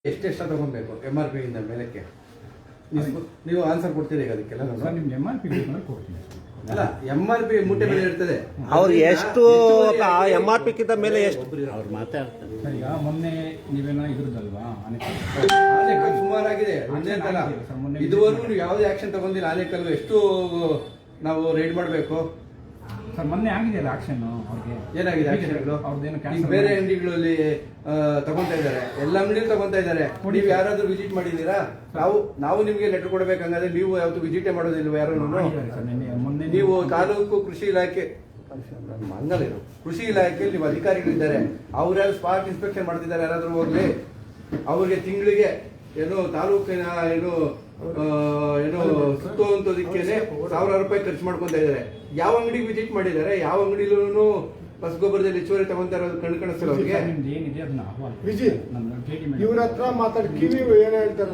ಎಷ್ಟೆಷ್ಟು ತಗೊಬೇಕು MRP ಇಂದ ಮೇಲಕ್ಕೆ ನೀವು ಆನ್ಸರ್ ಕೊಡ್ತೀರಿ ಈಗ ಅದಕ್ಕೆಲ್ಲ ಸರ್ ನಿಮ್ಗೆ MRP ಕೊಡ್ತೀನಿ ಅಲ್ಲ MRP ಮೂಟೆ ಬೆಲೆ ಇರ್ತದೆ ಅವ್ರು ಎಷ್ಟು MRP ಕಿಂತ ಮೇಲೆ ಎಷ್ಟು ಅವ್ರು ಮಾತಾಡ್ತಾರೆ ಸರ್ ಈಗ ಮೊನ್ನೆ ನೀವೇನೋ ಇದ್ರದಲ್ವಾ ಆನೇಕಲ್ ಸುಮಾರಾಗಿದೆ ಒಂದೇ ಅಂತಲ್ಲ ಇದುವರೆಗೂ ನೀವು ಯಾವುದೇ ಆಕ್ಷನ್ ತಗೊಂಡಿಲ್ಲ ಆನೇಕಲ್ ಎಷ್ಟು ನಾವು ರೈಡ್ ಮಾಡಬೇಕು ಸರ್ ಮೊನ್ನೆ ಆಗಿದೆಯಲ್ಲ ಆಕ್ಷನ್ ಅವ್ರಿಗೆ ಏನಾಗಿದೆ ಆಕ್ಷನ್ಗಳು ಅವ್ರದ್ದೇನು ಬೇರೆ ಅಂಗಡಿಗಳಲ್ಲಿ ತಗೊಂತಾ ಇದ್ದಾರೆ ಎಲ್ಲ ಅಂಗಡಿಯಲ್ಲಿ ತಗೊಂತಾ ಇದ್ದಾರೆ ನೀವು ಯಾರಾದ್ರೂ ವಿಸಿಟ್ ಮಾಡಿದೀರಾ ನಾವು ನಿಮ್ಗೆ ಲೆಟರ್ ಕೊಡ್ಬೇಕಂಗಾದ್ರೆ ನೀವು ಯಾವತ್ತು ವಿಸಿಟೇ ಮಾಡೋದಿಲ್ವ ಯಾರು ನೀವು ತಾಲೂಕು ಕೃಷಿ ಇಲಾಖೆ ಮಂಗಲಿರು ಕೃಷಿ ಇಲಾಖೆಯಲ್ಲಿ ನೀವು ಅಧಿಕಾರಿಗಳಿದ್ದಾರೆ ಅವ್ರು ಯಾರು ಸ್ಪಾಟ್ ಇನ್ಸ್ಪೆಕ್ಷನ್ ಮಾಡ್ತಿದ್ದಾರೆ ಯಾರಾದ್ರೂ ಹೋಗ್ಲಿ ಅವ್ರಿಗೆ ತಿಂಗಳಿಗೆ ಏನೋ ತಾಲೂಕಿನ ಏನೋ ಸುತ್ತುವಂತದಕ್ಕೇನೆ ₹1,000 ಖರ್ಚು ಮಾಡ್ಕೊಂತ ಇದ್ದಾರೆ ಯಾವ ಅಂಗಡಿಗೆ ವಿಸಿಟ್ ಮಾಡಿದ್ದಾರೆ ಯಾವ ಅಂಗಡಿಲೂ ರಸಗೊಬ್ಬರದಲ್ಲಿ ಹೆಚ್ಚುವರಿ ತಗೊಂತ ಇರೋದು ಕಣ್ಣು ಕಾಣಿಸ್ತಿಲ್ಲ ಅವ್ರಿಗೆ ಇವ್ರ ಹತ್ರ ಮಾತಾಡಿ ಕಿವಿ ಏನ್ ಹೇಳ್ತಾರೆ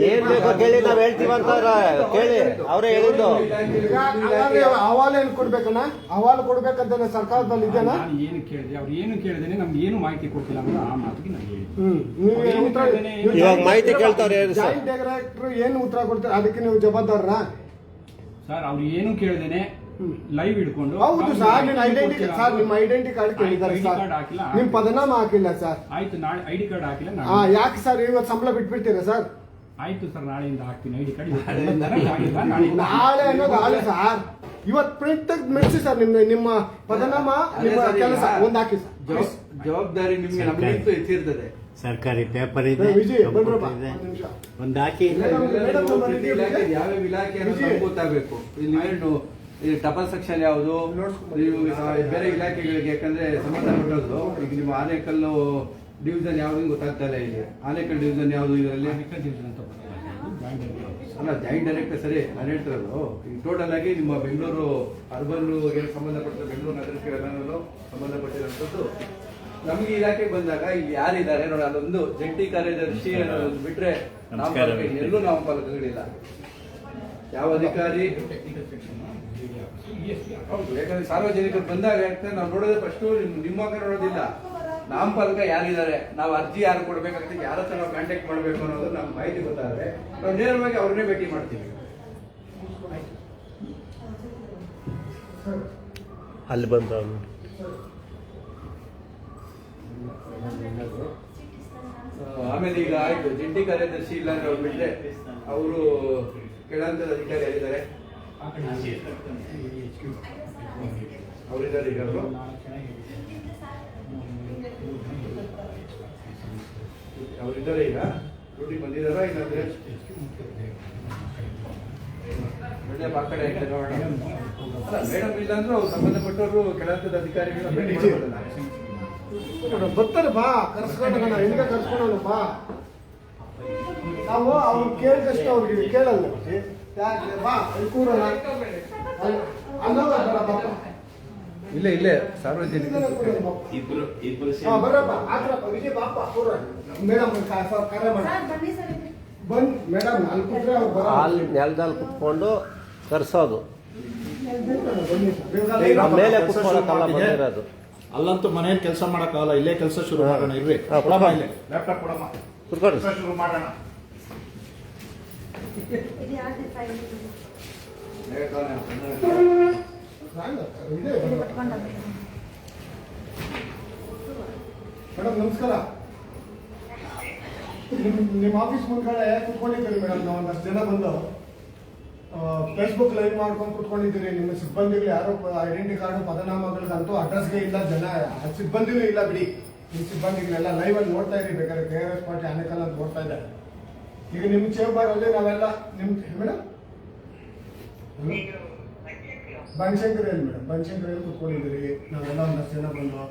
ಏನ್ ಬೇಕೋ ಕೇಳಿ ನಾವ್ ಹೇಳ್ತೀವಂತ ಕೇಳಿ ಅವರೇ ಹೇಳಿದ್ದು ಅಹವಾಲು ಏನ್ ಕೊಡ್ಬೇಕಣ್ಣ ಅಹವಾಲು ಕೊಡ್ಬೇಕಂತ ಸರ್ಕಾರದಲ್ಲಿ ಇದೆನಾ ಏನು ಕೇಳಿದೆ ಅವ್ರು ಏನು ಕೇಳಿದೇನೆ ನಮ್ಗೆ ಏನು ಮಾಹಿತಿ ಕೊಟ್ಟಿಲ್ಲ ಅಂದ್ರೆ ಆ ಮಾತಿಗೆ ನಾನು ಹೇಳಿ ಇವಾಗ ಮಾಹಿತಿ ಕೇಳ್ತಾರೆ ಜಾಯಿಂಟ್ ಡೈರೆಕ್ಟರ್ ಏನು ಉತ್ತರ ಕೊಡ್ತಾರೆ ಅದಕ್ಕೆ ನೀವು ಜವಾಬ್ದಾರನಾ ಸರ್ ಅವ್ರು ಏನು ಕೇಳಿದೇನೆ ಲೈವ್ ಹಿಡ್ಕೊಂಡು ಹೌದು ಸರ್ ನಿಮ್ಮ ಐಡೆಂಟಿ ಕಾರ್ಡ್ ಕೇಳಿದ್ದಾರೆ ಸರ್ ನಿಮ್ ಪದನಾಮ ಹಾಕಿಲ್ಲ ಸರ್ ಆಯ್ತು ನಾಳೆ ID ಕಾರ್ಡ್ ಹಾಕಿಲ್ಲ ಯಾಕೆ ಸರ್ ಇವತ್ತು ಸಂಬಳ ಬಿಟ್ಬಿಡ್ತೀರಾ ಸರ್ ಆಯ್ತು ಸರ್ ನಾಳೆಯಿಂದ ಹಾಕ್ತೀನಿ ID ಕಾರ್ಡ್ ನಾಳೆ ಅನ್ನೋದು ಹಾಳೆ ಸರ್ ಇವತ್ತು ಪ್ರಿಂಟ್ ತೆಗೆದು ಮೆಡಿಸಿ ಸರ್ ನಿಮ್ಮ ಪದನಾಮ ನಿಮ್ಮ ಕೆಲಸ ಒಂದು ಹಾಕಿ ಸರ್ ಜವಾಬ್ದಾರಿ ನಿಮ್ಗೆ ನಮ್ಗಿಂತೂ ಹೆಚ್ಚಿರ್ತದೆ ಸರ್ಕಾರಿ ಪೇಪರ್ ಇದೆ ಒಂದು ಹಾಕಿ ಯಾವ ಇಲಾಖೆ ಅನ್ನೋದು ಗೊತ್ತಾಗಬೇಕು ಇಲ್ಲಿ ಟಪಲ್ ಸೆಕ್ಷನ್ ಯಾವುದು ನೀವು ಬೇರೆ ಇಲಾಖೆಗಳಿಗೆ ಯಾಕಂದ್ರೆ ಸಂಬಂಧಪಟ್ಟದ್ದು ಈಗ ನಿಮ್ಮ ಆನೇಕಲ್ ಡಿವಿಷನ್ ಯಾವ್ದು ಗೊತ್ತಾಗ್ತಾ ಇಲ್ಲ ಇಲ್ಲಿ ಆನೇಕಲ್ ಡಿವಿಷನ್ ಯಾವುದು ಇದರಲ್ಲಿ ಅಲ್ಲ ಜಾಯಿಂಟ್ ಡೈರೆಕ್ಟರ್ ಸರಿ ನಾನು ಹೇಳ್ತಿರೋದು ಈಗ ಟೋಟಲ್ ಆಗಿ ನಿಮ್ಮ ಬೆಂಗಳೂರು ಅರ್ಬನ್ ಸಂಬಂಧಪಟ್ಟ ಬೆಂಗಳೂರು ನಗರಕ್ಕೆ ಎಲ್ಲನೂ ಸಂಬಂಧಪಟ್ಟಿರುವಂತದ್ದು ನಮ್ಗೆ ಇಲಾಖೆಗೆ ಬಂದಾಗ ಇಲ್ಲಿ ಯಾರಿದ್ದಾರೆ ನೋಡಿ ಅದೊಂದು ಜಂಟಿ ಕಾರ್ಯದರ್ಶಿ ಅನ್ನೋದು ಬಿಟ್ರೆ ಎಲ್ಲೂ ನಾಮಫಲಕಗಳಿಲ್ಲ ಯಾವ ಅಧಿಕಾರಿ ಹೌದು ಯಾಕಂದ್ರೆ ಸಾರ್ವಜನಿಕರು ಬಂದಾಗ ನಾವು ನೋಡೋದೇ ಫಸ್ಟ್ ನಿಮ್ಮ ನೋಡೋದಿಲ್ಲ ನಾಮಫಲಕ ಯಾರಿದ್ದಾರೆ ನಾವು ಅರ್ಜಿ ಯಾರು ಕೊಡ್ಬೇಕಾಗ್ತದೆ ಯಾರ ಹತ್ರ ನಾವು ಕಾಂಟ್ಯಾಕ್ಟ್ ಮಾಡ್ಬೇಕು ಅನ್ನೋದು ನಮ್ಗೆ ಮಾಹಿತಿ ಗೊತ್ತಾದ್ರೆ ನಾವು ನೇರವಾಗಿ ಅವ್ರನ್ನೇ ಭೇಟಿ ಮಾಡ್ತೀವಿ ಅಲ್ಲಿ ಬಂದ ಆಮೇಲೆ ಈಗ ಆಯ್ತು ಜಂಟಿ ಕಾರ್ಯದರ್ಶಿ ಇಲ್ಲ ಅಂದ್ರೆ ಅವ್ರು ಬಿಟ್ರೆ ಅವರು ಕೆಳಹಂತದ ಅಧಿಕಾರಿ ಯಾರಿದ್ದಾರೆ ಅವರಿದ್ದಾರೆ ಈಗ ಅವರಿದ್ದಾರೆ ಈಗ ಡ್ಯೂಟಿ ಬಂದಿದಾರ ಇಲ್ಲಾಂದ್ರೆ ಒಳ್ಳೆ ಆ ಕಡೆ ಮೇಡಮ್ ಇಲ್ಲ ಅಂದ್ರೆ ಅವ್ರು ಸಂಬಂಧಪಟ್ಟವರು ಕೆಳಹಂತದ ಅಧಿಕಾರಿಗಳ ಭೇಟಿ ಮಾಡೋದಿಲ್ಲ ಬರ್ತಾರೆ ಬಾ ಕರ್ಸ್ಕೊಂಡು ಹಿಂದೆ ಕರ್ಸ್ಕೊಂಡು ಬಾ ನಾವು ಅವ್ರು ಕೇಳಿದಷ್ಟು ಅವ್ರಿಗೆ ಕೇಳಲ್ಲ ಬಾ ಕೂರಲ್ಲ ಇಲ್ಲೇ ಇಲ್ಲೇ ಸಾರ್ವಜನಿಕರು ಬರ್ರಪ್ಪ ಆದ್ರಪ್ಪ ವಿಜಯ್ ಬಾಪ ಕೂರ ಮೇಡಮ್ ಕರೆ ಮಾಡಿ ಬಂದ್ ಮೇಡಮ್ ಅಲ್ಲಿ ಕೂತ್ರೆ ಅವ್ರು ಬರ ಅಲ್ಲಿ ನೆಲದಲ್ಲಿ ಕುತ್ಕೊಂಡು ಕರ್ಸೋದು ಮೇಲೆ ಕುತ್ಕೊಳ್ಳೋಕಲ್ಲ ಬಂದಿರೋದು ಅಲ್ಲಂತೂ ಮನೆಯಲ್ಲಿ ಕೆಲಸ ಮಾಡಕ್ಕಾಗಲ್ಲ ಇಲ್ಲೇ ಕೆಲಸ ಶುರು ಮಾಡೋಣ ಇರ್ರಿ ಕೊಡಮ್ಮ ಇಲ್ಲೇ ಲ್ಯಾಪ್ಟಾಪ್ ಕೊಡಮ್ಮ ಕುತ್ಕೊಳ್ಳಿ ಶುರು ಮಾಡೋಣ ಮೇಡಮ್ ನಮಸ್ಕಾರ ನಿಮ್ಮ ಆಫೀಸ್ ಮುಂದ್ಗಡೆ ಕುತ್ಕೊಂಡಿದ್ದೀರಿ ಮೇಡಮ್ ನಾವು ಒಂದಷ್ಟು ಜನ ಬಂದು ಫೇಸ್ಬುಕ್ ಲೈವ್ ಮಾಡ್ಕೊಂಡು ಕುತ್ಕೊಂಡಿದ್ದೀರಿ ನಿಮ್ಮ ಸಿಬ್ಬಂದಿಗಳು ಯಾರು ಐಡೆಂಟಿ ಕಾರ್ಡು ಪದನಾಮಗಳಂತೂ ಅಡ್ರೆಸ್ಗೆ ಇಲ್ಲ ಜನ ಸಿಬ್ಬಂದಿನೂ ಇಲ್ಲ ಬಿಡಿ ನಿಮ್ಮ ಸಿಬ್ಬಂದಿಗಳೆಲ್ಲ ಲೈವ್ ಅಲ್ಲಿ ನೋಡ್ತಾ ಇರಿ ಬೇಕಾದ್ರೆ KRS ಪಾರ್ಟಿ ಆನೇಕಲ್ ಅಂತ ನೋಡ್ತಾ ಇದ್ದಾರೆ ಈಗ ನಿಮ್ಮ ಚೇಂಬರ್ ಅಲ್ಲಿ ನಾವೆಲ್ಲ ನಿಮ್ ಮೇಡಮ್ ಬನಶಂಕರಿಯಲ್ಲಿ ಮೇಡಮ್ ಬನಶಂಕರಿಯಲ್ಲಿ ಕುತ್ಕೊಂಡಿದ್ದೀರಿ ನಾವೆಲ್ಲ ಒಂದಷ್ಟು ಜನ ಬಂದು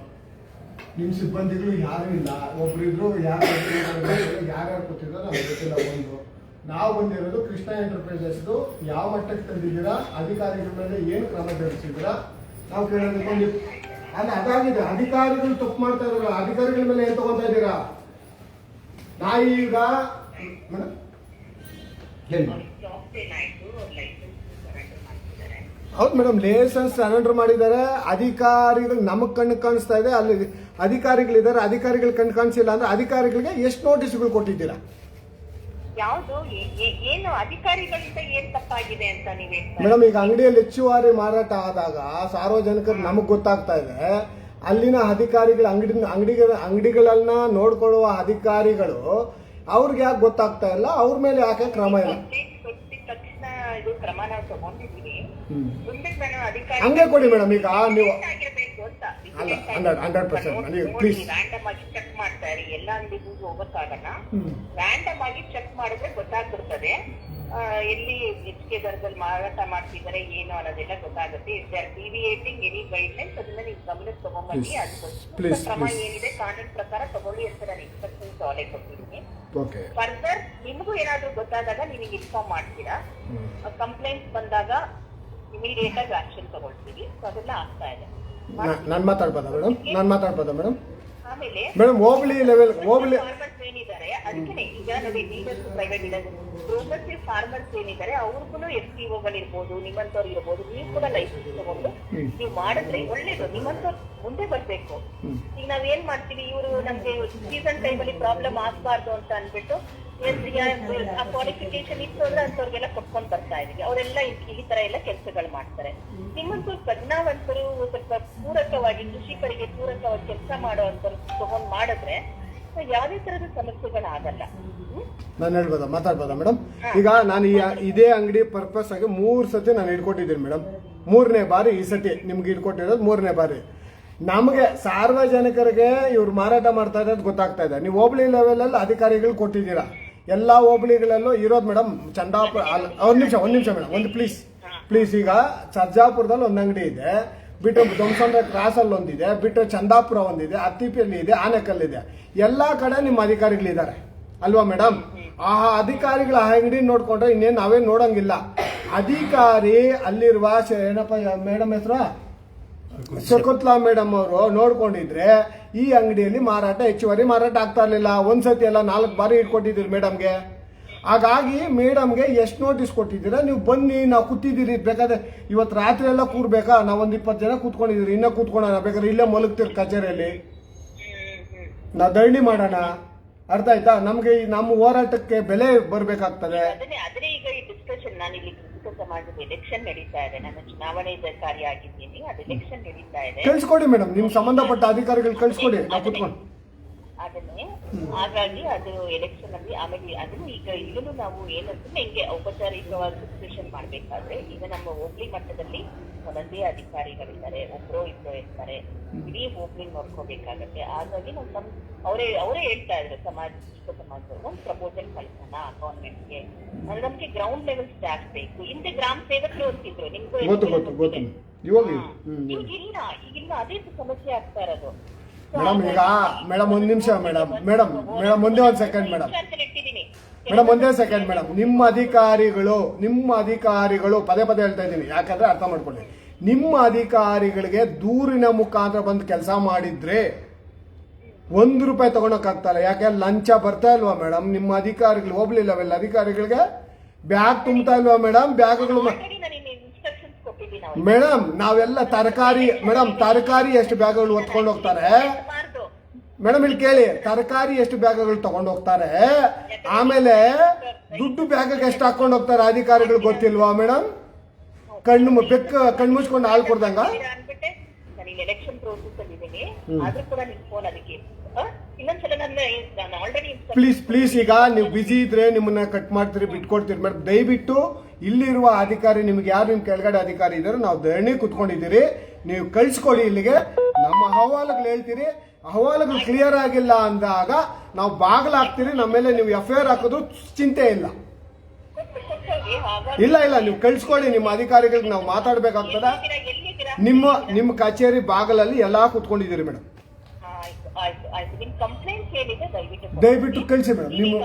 ನಿಮ್ಮ ಸಿಬ್ಬಂದಿಗಳು ಯಾರು ಇಲ್ಲ ಒಬ್ರಿದ್ರು ಯಾರ್ಯಾರು ಕೂತಿದ್ರು ನಮ್ಗೆ ಗೊತ್ತಿಲ್ಲ ಒಂದು ನಾವು ಬಂದಿರೋದು ಕೃಷ್ಣ ಎಂಟರ್ಪ್ರೈಸಸ್ ಯಾವ ಮಟ್ಟಕ್ಕೆ ತಂದಿದ್ದೀರಾ ಅಧಿಕಾರಿಗಳ ಮೇಲೆ ಏನು ಕ್ರಮ ಜರುಗಿಸಿದ್ದೀರಾ ನಾವು ಕೇಳೋದಕ್ಕೆ ಅಲ್ಲ ಅದಾಗಿದೆ ಅಧಿಕಾರಿಗಳು ತಪ್ಪು ಮಾಡ್ತಾ ಇರೋ ಅಧಿಕಾರಿಗಳ ಮೇಲೆ ಏನ್ ತಗೊಂತಾ ಇದ್ದೀರಾ ನಾವೀಗ ಹೌದು ಮೇಡಮ್, ಲೈಸೆನ್ಸ್ ಸರೆಂಡರ್ ಮಾಡಿದ್ದಾರೆ. ಅಧಿಕಾರಿಗಳು ನಮಗ್ ಕಣ್ಣು ಕಾಣಿಸ್ತಾ ಇದೆ, ಅಲ್ಲಿ ಅಧಿಕಾರಿಗಳಿದ್ದಾರೆ. ಅಧಿಕಾರಿಗಳು ಕಣ್ಣು ಕಾಣಿಸಿಲ್ಲ ಅಂದ್ರೆ ಅಧಿಕಾರಿಗಳಿಗೆ ಎಷ್ಟು ನೋಟಿಸ್ಗಳು ಕೊಟ್ಟಿದ್ದೀರಾ? ಯಾವುದು ಏನು ಅಧಿಕಾರಿಗಳಿಂದ ಏನ್ ತಪ್ಪಾಗಿದೆ ಅಂತ ನೀವ್ ಹೇಳ್ತಾ ಮೇಡಮ್, ಈಗ ಅಂಗಡಿಯಲ್ಲಿ ಹೆಚ್ಚುವರಿ ಮಾರಾಟ ಆದಾಗ ಸಾರ್ವಜನಿಕರು ನಮಗ್ ಗೊತ್ತಾಗ್ತಾ ಇದೆ. ಅಲ್ಲಿನ ಅಧಿಕಾರಿಗಳು ಅಂಗಡಿಗಳನ್ನ ನೋಡ್ಕೊಳ್ಳುವ ಅಧಿಕಾರಿಗಳು ಅವ್ರಿಗೆ ಯಾಕೆ ಗೊತ್ತಾಗ್ತಾ ಇಲ್ಲ? ಅವ್ರ ಮೇಲೆ ಯಾಕೆ ಕ್ರಮ ಇಲ್ಲ? ಕೊಟ್ಟಿದ ತಕ್ಷಣ ಇದು ಕ್ರಮ ನಾವು ತಗೊಂಡಿದೀವಿ. ಮುಂದೆ ನಾನು ಅಧಿಕಾರಿ ಹಂಗೆ ಕೊಡಿ ಮೇಡಮ್. ಈಗ ನೀವು ಆಗಿರ್ಬೇಕು ಅಂತ ಅಲ್ಲ 100% ನೀವು ಪ್ಲೀಸ್ ರ್ಯಾಂಡಮ್ ಆಗಿ ಚೆಕ್ ಮಾಡ್ತಾರೆ. ಎಲ್ಲ ಅಂಗಡಿಗೂ ಹೋಗಕ್ಕಾಗಲ್ಲ. ರ್ಯಾಂಡಮ್ ಆಗಿ ಚೆಕ್ ಮಾಡಿದ್ರೆ ಗೊತ್ತಾಗ್ಬಿಡ್ತದೆ ಎಲ್ಲಿ ಹೆಚ್ಚಿಗೆ ದರದಲ್ಲಿ ಮಾರಾಟ ಮಾಡ್ತಿದ್ದಾರೆ ಏನು ಅನ್ನೋದೆಲ್ಲ ಗೊತ್ತಾಗುತ್ತೆ. If they are deviating any guidelines ಅದನ್ನ ನೀವು ಗಮನಕ್ಕೆ ತಗೊಂಡ್ಬನ್ನಿ. ಅದಕ್ಕೆ ಕ್ರಮ ಏನಿದೆ ಕಾನೂನು ಪ್ರಕಾರ ತಗೊಳ್ಳಿ ಅಂತ ನಾನು ಇನ್ಸ್ಟ್ರಕ್ಷನ್ಸ್ ಆಲ್ರೆಡಿ ಕೊಟ್ಟಿದ್ದೀನಿ. ಫರ್ದರ್ ನಿಮಗೂ ಏನಾದ್ರೂ ಗೊತ್ತಾದಾಗ ನಿಮಗೆ ಇನ್ಫಾರ್ಮ್ ಮಾಡ್ತೀರಾ. ಕಂಪ್ಲೇಂಟ್ಸ್ ಬಂದಾಗ ಇಮಿಡಿಯೇಟ್ ಆಗಿ ಆಕ್ಷನ್ ತಗೊಳ್ತೀವಿ. ಸೊ ಅದೆಲ್ಲ ಆಗ್ತಾ ಇದೆ. ನಾನು ಮಾತಾಡ್ಬೋದಾ ಮೇಡಮ್? ಆಮೇಲೆ ಮೇಡಮ್ ಹೋಬಳಿ ಲೆವೆಲ್ ಫಾರ್ಮರ್ಸ್ ಏನಿದ್ದಾರೆ ಅದಕ್ಕೆ ಈಗ ನೋಡಿ dealers private dealers progressive farmers ಏನಿದ್ದಾರೆ ಅವ್ರಿಗೂ FPOಗಳಿರ್ಬೋದು, ನಿಮ್ಮಂತವ್ರು ಇರ್ಬೋದು. ನೀವು ಕೂಡ ಲೈಸೆನ್ಸ್ ತಗೊಂಡು ನೀವು ಮಾಡಿದ್ರೆ ಒಳ್ಳೇದು. ನಿಮ್ಮಂತವ್ರು ಮುಂದೆ ಬರ್ಬೇಕು. ಈಗ ನಾವ್ ಏನ್ ಮಾಡ್ತೀವಿ, ಇವರು ನಮ್ಗೆ ಸೀಸನ್ ಟೈಮಲ್ಲಿ ಪ್ರಾಬ್ಲಮ್ ಆಗ್ಬಾರ್ದು ಅಂತ ಅನ್ಬಿಟ್ಟು ಆ ಕ್ವಾಲಿಫಿಕೇಶನ್ ಇತ್ತು ಅಂದ್ರೆ ಅಂತವ್ರಿಗೆಲ್ಲ ಕೊಟ್ಕೊಂಡ್ ಬರ್ತಾ ಇದೀವಿ. ಅವರೆಲ್ಲ ಈ ತರ ಎಲ್ಲ ಕೆಲಸಗಳು ಮಾಡ್ತಾರೆ. ನಿಮ್ಮಂತೂ ಪ್ರಜ್ಞಾವಂತರು ಸ್ವಲ್ಪ ಪೂರಕವಾಗಿ ಕೃಷಿಕರಿಗೆ ಪೂರಕವಾಗಿ ಕೆಲಸ ಮಾಡುವಂತರು ತಗೊಂಡ್ ಮಾಡಿದ್ರೆ ಯಾವುದೇ ತರದ ಸಮಸ್ಯೆಗಳಾಗಲ್ಲ. ನಾನು ಹೇಳ್ಬೋದಾ, ಮಾತಾಡ್ಬೋದಾ ಮೇಡಮ್? ಈಗ ನಾನು ಇದೇ ಅಂಗಡಿ ಪರ್ಪಸ್ ಆಗಿ 3 ಸತಿ ನಾನು ಇಟ್ಕೊಟ್ಟಿದ್ದೀನಿ ಮೇಡಮ್. 3ನೇ ಬಾರಿ ಈ ಸತಿ ನಿಮ್ಗೆ ಇಟ್ಕೊಟ್ಟಿರೋದು 3ನೇ ಬಾರಿ. ನಮಗೆ ಸಾರ್ವಜನಿಕರಿಗೆ ಇವ್ರು ಮಾರಾಟ ಮಾಡ್ತಾ ಇರೋದು ಗೊತ್ತಾಗ್ತಾ ಇದೆ. ನೀವು ಹೋಬಳಿ ಲೆವೆಲ್ ಅಲ್ಲಿ ಅಧಿಕಾರಿಗಳು ಕೊಟ್ಟಿದ್ದೀರಾ. ಎಲ್ಲಾ ಹೋಬಳಿಗಳಲ್ಲೂ ಇರೋದು ಮೇಡಮ್. ಚಂದಾಪುರ ಒಂದ್ ನಿಮಿಷ ಮೇಡಮ್, ಒಂದು ಪ್ಲೀಸ್. ಈಗ ಸರ್ಜಾಪುರದಲ್ಲಿ ಒಂದು ಅಂಗಡಿ ಇದೆ, ಬಿಟ್ಟು ದೊಂಸಂದ್ರ ಕ್ರಾಸ್ ಅಲ್ಲಿ ಒಂದಿದೆ, ಬಿಟ್ಟು ಚಂದಾಪುರ ಒಂದಿದೆ, ಅತ್ತಿಪಿಯಲ್ಲಿ ಇದೆ, ಆನೆಕಲ್ಲಿದೆ. ಎಲ್ಲಾ ಕಡೆ ನಿಮ್ಮ ಅಧಿಕಾರಿಗಳಿದ್ದಾರೆ ಅಲ್ವಾ ಮೇಡಮ್? ಆ ಅಧಿಕಾರಿಗಳ ಅಂಗಡಿ ನೋಡ್ಕೊಂಡ್ರೆ ಇನ್ನೇನು ನಾವೇನ್ ನೋಡಂಗಿಲ್ಲ. ಅಧಿಕಾರಿ ಅಲ್ಲಿರುವ ಏನಪ್ಪ ಮೇಡಮ್ ಹೆಸರು ಶಕುತ್ಲಾ ಮೇಡಮ್ ಅವರು ನೋಡ್ಕೊಂಡಿದ್ರೆ ಈ ಅಂಗಡಿಯಲ್ಲಿ ಹೆಚ್ಚುವರಿ ಮಾರಾಟ ಆಗ್ತಾ ಇರ್ಲಿಲ್ಲ. ಒಂದ್ಸತಿ ಎಲ್ಲ 4 ಬಾರಿ ಇಟ್ಕೊಟ್ಟಿದ್ದೀರಿ ಮೇಡಮ್ಗೆ. ಹಾಗಾಗಿ ಮೇಡಮ್ಗೆ ಎಷ್ಟು ನೋಟಿಸ್ ಕೊಟ್ಟಿದ್ದೀರಾ? ನೀವು ಬನ್ನಿ, ನಾವು ಕೂತಿದ್ದೀರಿ. ಬೇಕಾದ್ರೆ ಇವತ್ತು ರಾತ್ರಿ ಎಲ್ಲ ಕೂರ್ಬೇಕಾ? ನಾವೊಂದು 20 ಜನ ಕೂತ್ಕೊಂಡಿದ್ದೀರಿ. ಇನ್ನೂ ಕೂತ್ಕೊಳ್ಳೋಣ, ಬೇಕಾದ್ರೆ ಇಲ್ಲೇ ಮಲಗ್ತೀರಿ ಕಚೇರಿಯಲ್ಲಿ. ನಾವು ಧರಣಿ ಮಾಡೋಣ. ಅರ್ಥ ಆಯ್ತಾ? ನಮ್ಗೆ ನಮ್ಮ ಹೋರಾಟಕ್ಕೆ ಬೆಲೆ ಬರ್ಬೇಕಾಗ್ತದೆ. ಅದೇ ಈಗ ಈ ಡಿಸ್ಕಷನ್ ನಾನು ಇಲ್ಲಿ ಸಮಾಜದ ಎಲೆಕ್ಷನ್ ನಡೀತಾ ಇದೆ. ನಾನು ಚುನಾವಣೆ ಅಧಿಕಾರಿ ಆಗಿದ್ದೀನಿ. ಅದು ಎಲೆಕ್ಷನ್ ನಡೀತಾ ಇದೆ. ಕಳ್ಸ್ಕೊಡಿ ಮೇಡಮ್, ನಿಮ್ ಸಂಬಂಧಪಟ್ಟ ಅಧಿಕಾರಿಗಳು ಕಳ್ಸ್ಕೊಡಿ, ನಾವು ಕೂತ್ಕೊಂಡು ಅದನ್ನೇ. ಹಾಗಾಗಿ ಅದು ಎಲೆಕ್ಷನ್ ಅಲ್ಲಿ ಆಮೇಲೆ ಅದನ್ನು ಈಗ ಈಗಲೂ ನಾವು ಏನಂದ್ರೆ ಹಿಂಗೆ ಔಪಚಾರಿಕವಾಗಿ ಡಿಸ್ಕಷನ್ ಮಾಡ್ಬೇಕಾದ್ರೆ ಈಗ ನಮ್ಮ ಹೋಬಳಿ ಮಟ್ಟದಲ್ಲಿ ಒಂದೊಂದೇ ಅಧಿಕಾರಿಗಳಿದ್ದಾರೆ, ಒಬ್ರು ಇಬ್ಬರು ಇರ್ತಾರೆ. ಇಡೀ ಹೋಬಳಿ ನೋಡ್ಕೋಬೇಕಾಗತ್ತೆ. ಹಾಗಾಗಿ ನಾವು ಅವರೇ ಹೇಳ್ತಾ ಇದ್ರು ಸಮಾಜದವರು ಒಂದು ಪ್ರಪೋಸಲ್ ಕಳ್ಸೋಣ ಗವರ್ಮೆಂಟ್ಗೆ. ಅಂದ್ರೆ ನಮ್ಗೆ ಗ್ರೌಂಡ್ ಲೆವೆಲ್ ಸ್ಟಾಫ್ ಬೇಕು. ಹಿಂದೆ ಗ್ರಾಮ ಸೇವಕರು ಅಂತಿದ್ರು, ನಿಮ್ಗೂ ಈಗಿಲ್ಲ. ಅದೇ ಸಮಸ್ಯೆ ಆಗ್ತಾ ಇರೋದು ಮೇಡಮ್. ಈಗ ಮೇಡಮ್ ಒಂದ್ ನಿಮಿಷ ಮೇಡಮ್ ಒಂದೇ ಒಂದ್ ಸೆಕೆಂಡ್ ಮೇಡಮ್. ಒಂದೇ ಸೆಕೆಂಡ್ ಮೇಡಮ್. ನಿಮ್ಮ ಅಧಿಕಾರಿಗಳು ಪದೇ ಹೇಳ್ತಾ ಇದ್ದೀನಿ, ಯಾಕಂದ್ರೆ ಅರ್ಥ ಮಾಡ್ಕೊಳ್ಳಿ. ನಿಮ್ಮ ಅಧಿಕಾರಿಗಳಿಗೆ ದೂರಿನ ಮುಖಾಂತರ ಬಂದು ಕೆಲಸ ಮಾಡಿದ್ರೆ ₹1 ತಗೊಳಕ್ಕಾಗ್ತಲ್ಲ. ಯಾಕೆ ಲಂಚ ಬರ್ತಾ ಇಲ್ವಾ ಮೇಡಮ್? ನಿಮ್ಮ ಅಧಿಕಾರಿಗಳು ಹೋಬಳಿ ಲೆವೆಲ್ ಅಧಿಕಾರಿಗಳಿಗೆ ಬ್ಯಾಗ್ ತುಂಬ್ತಾ ಇಲ್ವಾ ಮೇಡಮ್? ಬ್ಯಾಗ್ಗಳು ಮೇಡಮ್ ನಾವೆಲ್ಲ ತರಕಾರಿ ಎಷ್ಟು ಬ್ಯಾಗ್ಗಳು ಹೊತ್ಕೊಂಡು ಹೋಗ್ತಾರೆ ಮೇಡಮ್? ಇಲ್ಲಿ ಕೇಳಿ, ತರಕಾರಿ ಎಷ್ಟು ಬ್ಯಾಗ್ಗಳು ತಗೊಂಡು ಹೋಗ್ತಾರೆ, ಆಮೇಲೆ ದುಡ್ಡು ಬ್ಯಾಗ್ಗೆ ಎಷ್ಟು ಹಾಕೊಂಡು ಹೋಗ್ತಾರೆ ಅಧಿಕಾರಿಗಳು ಗೊತ್ತಿಲ್ವಾ ಮೇಡಮ್? ಕಣ್ಣು ಮುಚ್ಕೊಂಡು ಹಾಲು ಕೊಡ್ದಂಗ. ಎಲೆಕ್ಷನ್ ಪ್ರೋಸೆಸ್ ಅಲ್ಲಿ ಇದ್ದೀನಿ, ಆದ್ರೂ ಕೂಡ ನಿಮ್ ಫೋನ್ ಅದಕ್ಕೆ ಪ್ಲೀಸ್ ಈಗ ನೀವು ಬಿಸಿ ಇದ್ರೆ ನಿಮ್ಮನ್ನ ಕಟ್ ಮಾಡ್ತೀರಿ, ಬಿಟ್ಕೊಡ್ತೀರಿ ಮೇಡಮ್. ದಯವಿಟ್ಟು ಇಲ್ಲಿರುವ ಅಧಿಕಾರಿ, ನಿಮ್ಗೆ ಯಾರು ನಿಮ್ ಕೆಳಗಡೆ ಅಧಿಕಾರಿ ಇದ್ದಾರೆ, ನಾವು ಧರಣಿ ಕುತ್ಕೊಂಡಿದ್ದೀರಿ, ನೀವು ಕಳ್ಸಿಕೊಡಿ ಇಲ್ಲಿಗೆ. ನಮ್ಮ ಅಹವಾಲುಗಳು ಹೇಳ್ತೀರಿ, ಅಹವಾಲುಗಳು ಕ್ಲಿಯರ್ ಆಗಿಲ್ಲ ಅಂದಾಗ ನಾವು ಬಾಗಿಲಾಗ್ತೀರಿ. ನಮ್ಮ ಮೇಲೆ ನೀವು FIR ಹಾಕೋದು ಚಿಂತೆ ಇಲ್ಲ. ನೀವು ಕಳ್ಸ್ಕೊಳ್ಳಿ ನಿಮ್ಮ ಅಧಿಕಾರಿಗಳಿಗೆ, ನಾವು ಮಾತಾಡ್ಬೇಕಾಗ್ತದ. ನಿಮ್ಮ ಕಚೇರಿ ಬಾಗಲಲ್ಲಿ ಎಲ್ಲಾ ಕುತ್ಕೊಂಡಿದ್ದೀರಿ ಮೇಡಮ್. ದಯವಿಟ್ಟು ಕಳಿಸಿ ಮೇಡಮ್. ನೀವು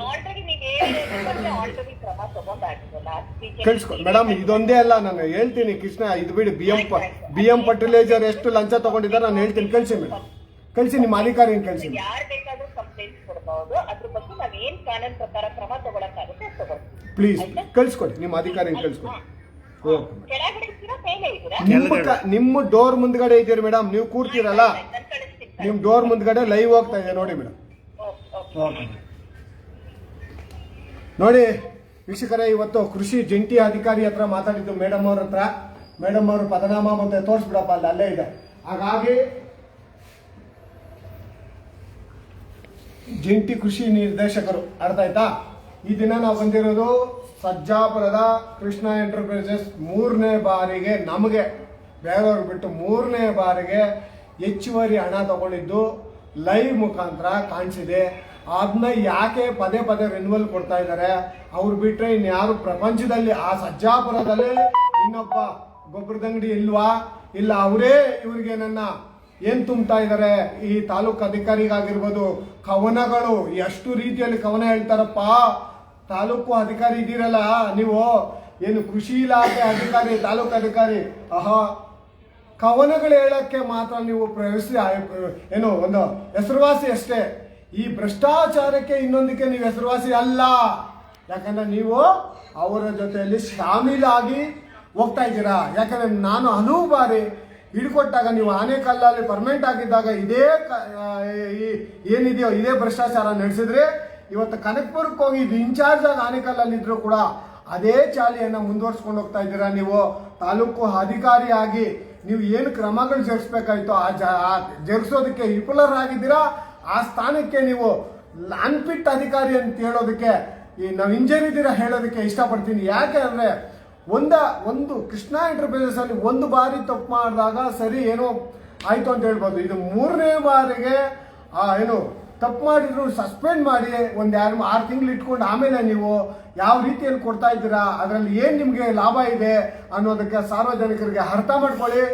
ಕಳ್ಸ್ಕೊಡಿ ಮೇಡಮ್. ಇದೊಂದೇ ಅಲ್ಲ, ನಾನು ಹೇಳ್ತೀನಿ ಕೃಷ್ಣ, ಇದು ಬಿಡಿ. BM ಫರ್ಟಿಲೈಸರ್ ಎಷ್ಟು ಲಂಚ ತಗೊಂಡಿದ್ದಾರೆ ನಾನು ಹೇಳ್ತೀನಿ. ಕಳಿಸಿ ಮೇಡಮ್, ಕಳಿಸಿ ನಿಮ್ಮ ಅಧಿಕಾರಿನ ಕಳಿಸಿ. ಯಾರು ಬೇಕಾದ್ರೂ ಕಂಪ್ಲೇಂಟ್ಸ್ ಕೊಡಬಹುದು. ಅದ್ರ ಬಗ್ಗೆ ನಾವ್ ಏನ್ ಕಾನೂನು ಪ್ರಕಾರ ಕ್ರಮ ತಗೊಳಕ್ಕಾಗುತ್ತೆ ತಗೊಳ್ತೀವಿ. ಪ್ಲೀಸ್ ಕಳಿಸ್ಕೊಡಿ ನಿಮ್ಮ ಅಧಿಕಾರಿನ ಕಳಿಸ್ಕೊಡಿ. ಕೆಳಗಡೆ ಮೇಲೆ ಇದ್ದೀರಾ? ನಿಮ್ಮ ಡೋರ್ ಮುಂದ್ಗಡೆ ಇದೀರಿ ಮೇಡಮ್, ನೀವು ಕೂರ್ತೀರಲ್ಲ, ನಾನು ಕಳಿಸ್ತೀನಿ ನಿಮ್ ಡೋರ್ ಮುಂದ್ಗಡೆ ಲೈವ್ ಹೋಗ್ತಾ ಇದೆ ನೋಡಿ ಮೇಡಮ್. ಓಕೆ. ನೋಡಿ ವೀಕ್ಷಕರೇ, ಇವತ್ತು ಕೃಷಿ ಜಂಟಿ ಅಧಿಕಾರಿ ಹತ್ರ ಮಾತಾಡಿದ್ದು ಮೇಡಮ್ ಅವ್ರ ಹತ್ರ. ಮೇಡಮ್ ಅವರು ಪದನಾಮ ಮತ್ತೆ ತೋರಿಸ್ಬಿಡಪ್ಪ, ಅಲ್ಲೇ ಇದೆ. ಹಾಗಾಗಿ ಜಂಟಿ ಕೃಷಿ ನಿರ್ದೇಶಕರು, ಅರ್ಥ ಆಯ್ತಾ? ಈ ದಿನ ನಾವು ಬಂದಿರೋದು ಸಜ್ಜಾಪುರದ ಕೃಷ್ಣ ಎಂಟರ್ಪ್ರೈಸಸ್ 3ನೇ ಬಾರಿಗೆ, ನಮಗೆ ಬೇರೆಯವ್ರಿಗೆ ಬಿಟ್ಟು 3ನೇ ಬಾರಿಗೆ ಹೆಚ್ಚುವರಿ ಹಣ ತಗೊಂಡಿದ್ದು ಲೈವ್ ಮುಖಾಂತರ ಕಾಣಿಸಿದೆ. ಅದನ್ನ ಯಾಕೆ ಪದೇ ಪದೇ ರಿನ್ಯೂವಲ್ ಕೊಡ್ತಾ ಇದ್ದಾರೆ? ಅವ್ರು ಬಿಟ್ರೆ ಇನ್ಯಾರು ಪ್ರಪಂಚದಲ್ಲಿ ಆ ಸಜ್ಜಾಪುರದಲ್ಲಿ ಇನ್ನೊಬ್ಬ ಗೊಬ್ಬರದ ಅಂಗಡಿ ಇಲ್ವಾ? ಇಲ್ಲ ಅವರೇ ಇವ್ರಿಗೆ ನನ್ನ ಏನ್ ತುಂಬ್ತಾ ಇದ್ದಾರೆ. ಈ ತಾಲೂಕು ಅಧಿಕಾರಿಗಾಗಿರ್ಬೋದು, ಕವನಗಳು ಎಷ್ಟು ರೀತಿಯಲ್ಲಿ ಕವನ ಹೇಳ್ತಾರಪ್ಪ. ತಾಲೂಕು ಅಧಿಕಾರಿ ಇದ್ದೀರಲ್ಲ ನೀವು, ಏನು ಕೃಷಿ ಇಲಾಖೆ ಅಧಿಕಾರಿ, ತಾಲೂಕು ಅಧಿಕಾರಿ, ಕವನಗಳು ಹೇಳಕ್ಕೆ ಮಾತ್ರ ನೀವು ಏನು ಒಂದು ಹೆಸರುವಾಸಿ ಅಷ್ಟೇ. ಈ ಭ್ರಷ್ಟಾಚಾರಕ್ಕೆ ಇನ್ನೊಂದಕ್ಕೆ ನೀವು ಹೆಸರುವಾಸಿ ಅಲ್ಲ. ಯಾಕಂದ್ರೆ ನೀವು ಅವರ ಜೊತೆಯಲ್ಲಿ ಶಾಮೀಲಾಗಿ ಹೋಗ್ತಾ ಇದ್ದೀರಾ. ಯಾಕಂದ್ರೆ ನಾನು ಹಲವು ಬಾರಿ ಹಿಡ್ಕೊಟ್ಟಾಗ, ನೀವು ಆನೆಕಲ್ಲಲ್ಲಿ ಪರ್ಮನೆಂಟ್ ಆಗಿದ್ದಾಗ ಇದೇ ಏನಿದೆಯೋ ಇದೇ ಭ್ರಷ್ಟಾಚಾರ ನಡೆಸಿದ್ರೆ, ಇವತ್ತು ಕನಕಪುರಕ್ಕೆ ಹೋಗಿ ಇದು ಇನ್ಚಾರ್ಜ್ ಆಗಿ ಆನೆಕಲ್ಲಲ್ಲಿ ಇದ್ರು ಕೂಡ ಅದೇ ಚಾಲಿಯನ್ನ ಮುಂದುವರ್ಸ್ಕೊಂಡು ಹೋಗ್ತಾ ಇದ್ದೀರಾ. ನೀವು ತಾಲೂಕು ಅಧಿಕಾರಿಯಾಗಿ ನೀವು ಏನು ಕ್ರಮಗಳು ಜರುಗಿಸ್ಬೇಕಾಯ್ತು ಆ ಜರುಗಿಸೋದಕ್ಕೆ ವಿಫಲರಾಗಿದ್ದೀರಾ. ಆ ಸ್ಥಾನಕ್ಕೆ ನೀವು ಅನ್ಫಿಟ್ ಅಧಿಕಾರಿ ಅಂತ ಹೇಳೋದಕ್ಕೆ, ನಾವು ಇಂಜರಿದ್ದೀರಾ ಹೇಳೋದಕ್ಕೆ ಇಷ್ಟಪಡ್ತೀನಿ. ಯಾಕೆ ಅಂದ್ರೆ ಒಂದು ಕೃಷ್ಣ ಎಂಟರ್ಪ್ರೈಸಸ್ ಅಲ್ಲಿ ಒಂದು ಬಾರಿ ತಪ್ಪು ಮಾಡಿದಾಗ ಸರಿ ಏನೋ ಆಯ್ತು ಅಂತ ಹೇಳ್ಬೋದು. ಇದು 3ನೇ ಬಾರಿಗೆ ಏನು ತಪ್ಪು ಮಾಡಿದ್ರು ಸಸ್ಪೆಂಡ್ ಮಾಡಿ ಒಂದು 6 ತಿಂಗಳು ಇಟ್ಕೊಂಡು ಆಮೇಲೆ ನೀವು ಯಾವ ರೀತಿಯಲ್ಲಿ ಕೊಡ್ತಾ ಇದ್ದೀರಾ, ಅದರಲ್ಲಿ ಏನ್ ನಿಮ್ಗೆ ಲಾಭ ಇದೆ ಅನ್ನೋದಕ್ಕೆ ಸಾರ್ವಜನಿಕರಿಗೆ ಅರ್ಥ ಮಾಡ್ಕೊಳ್ಳಿ.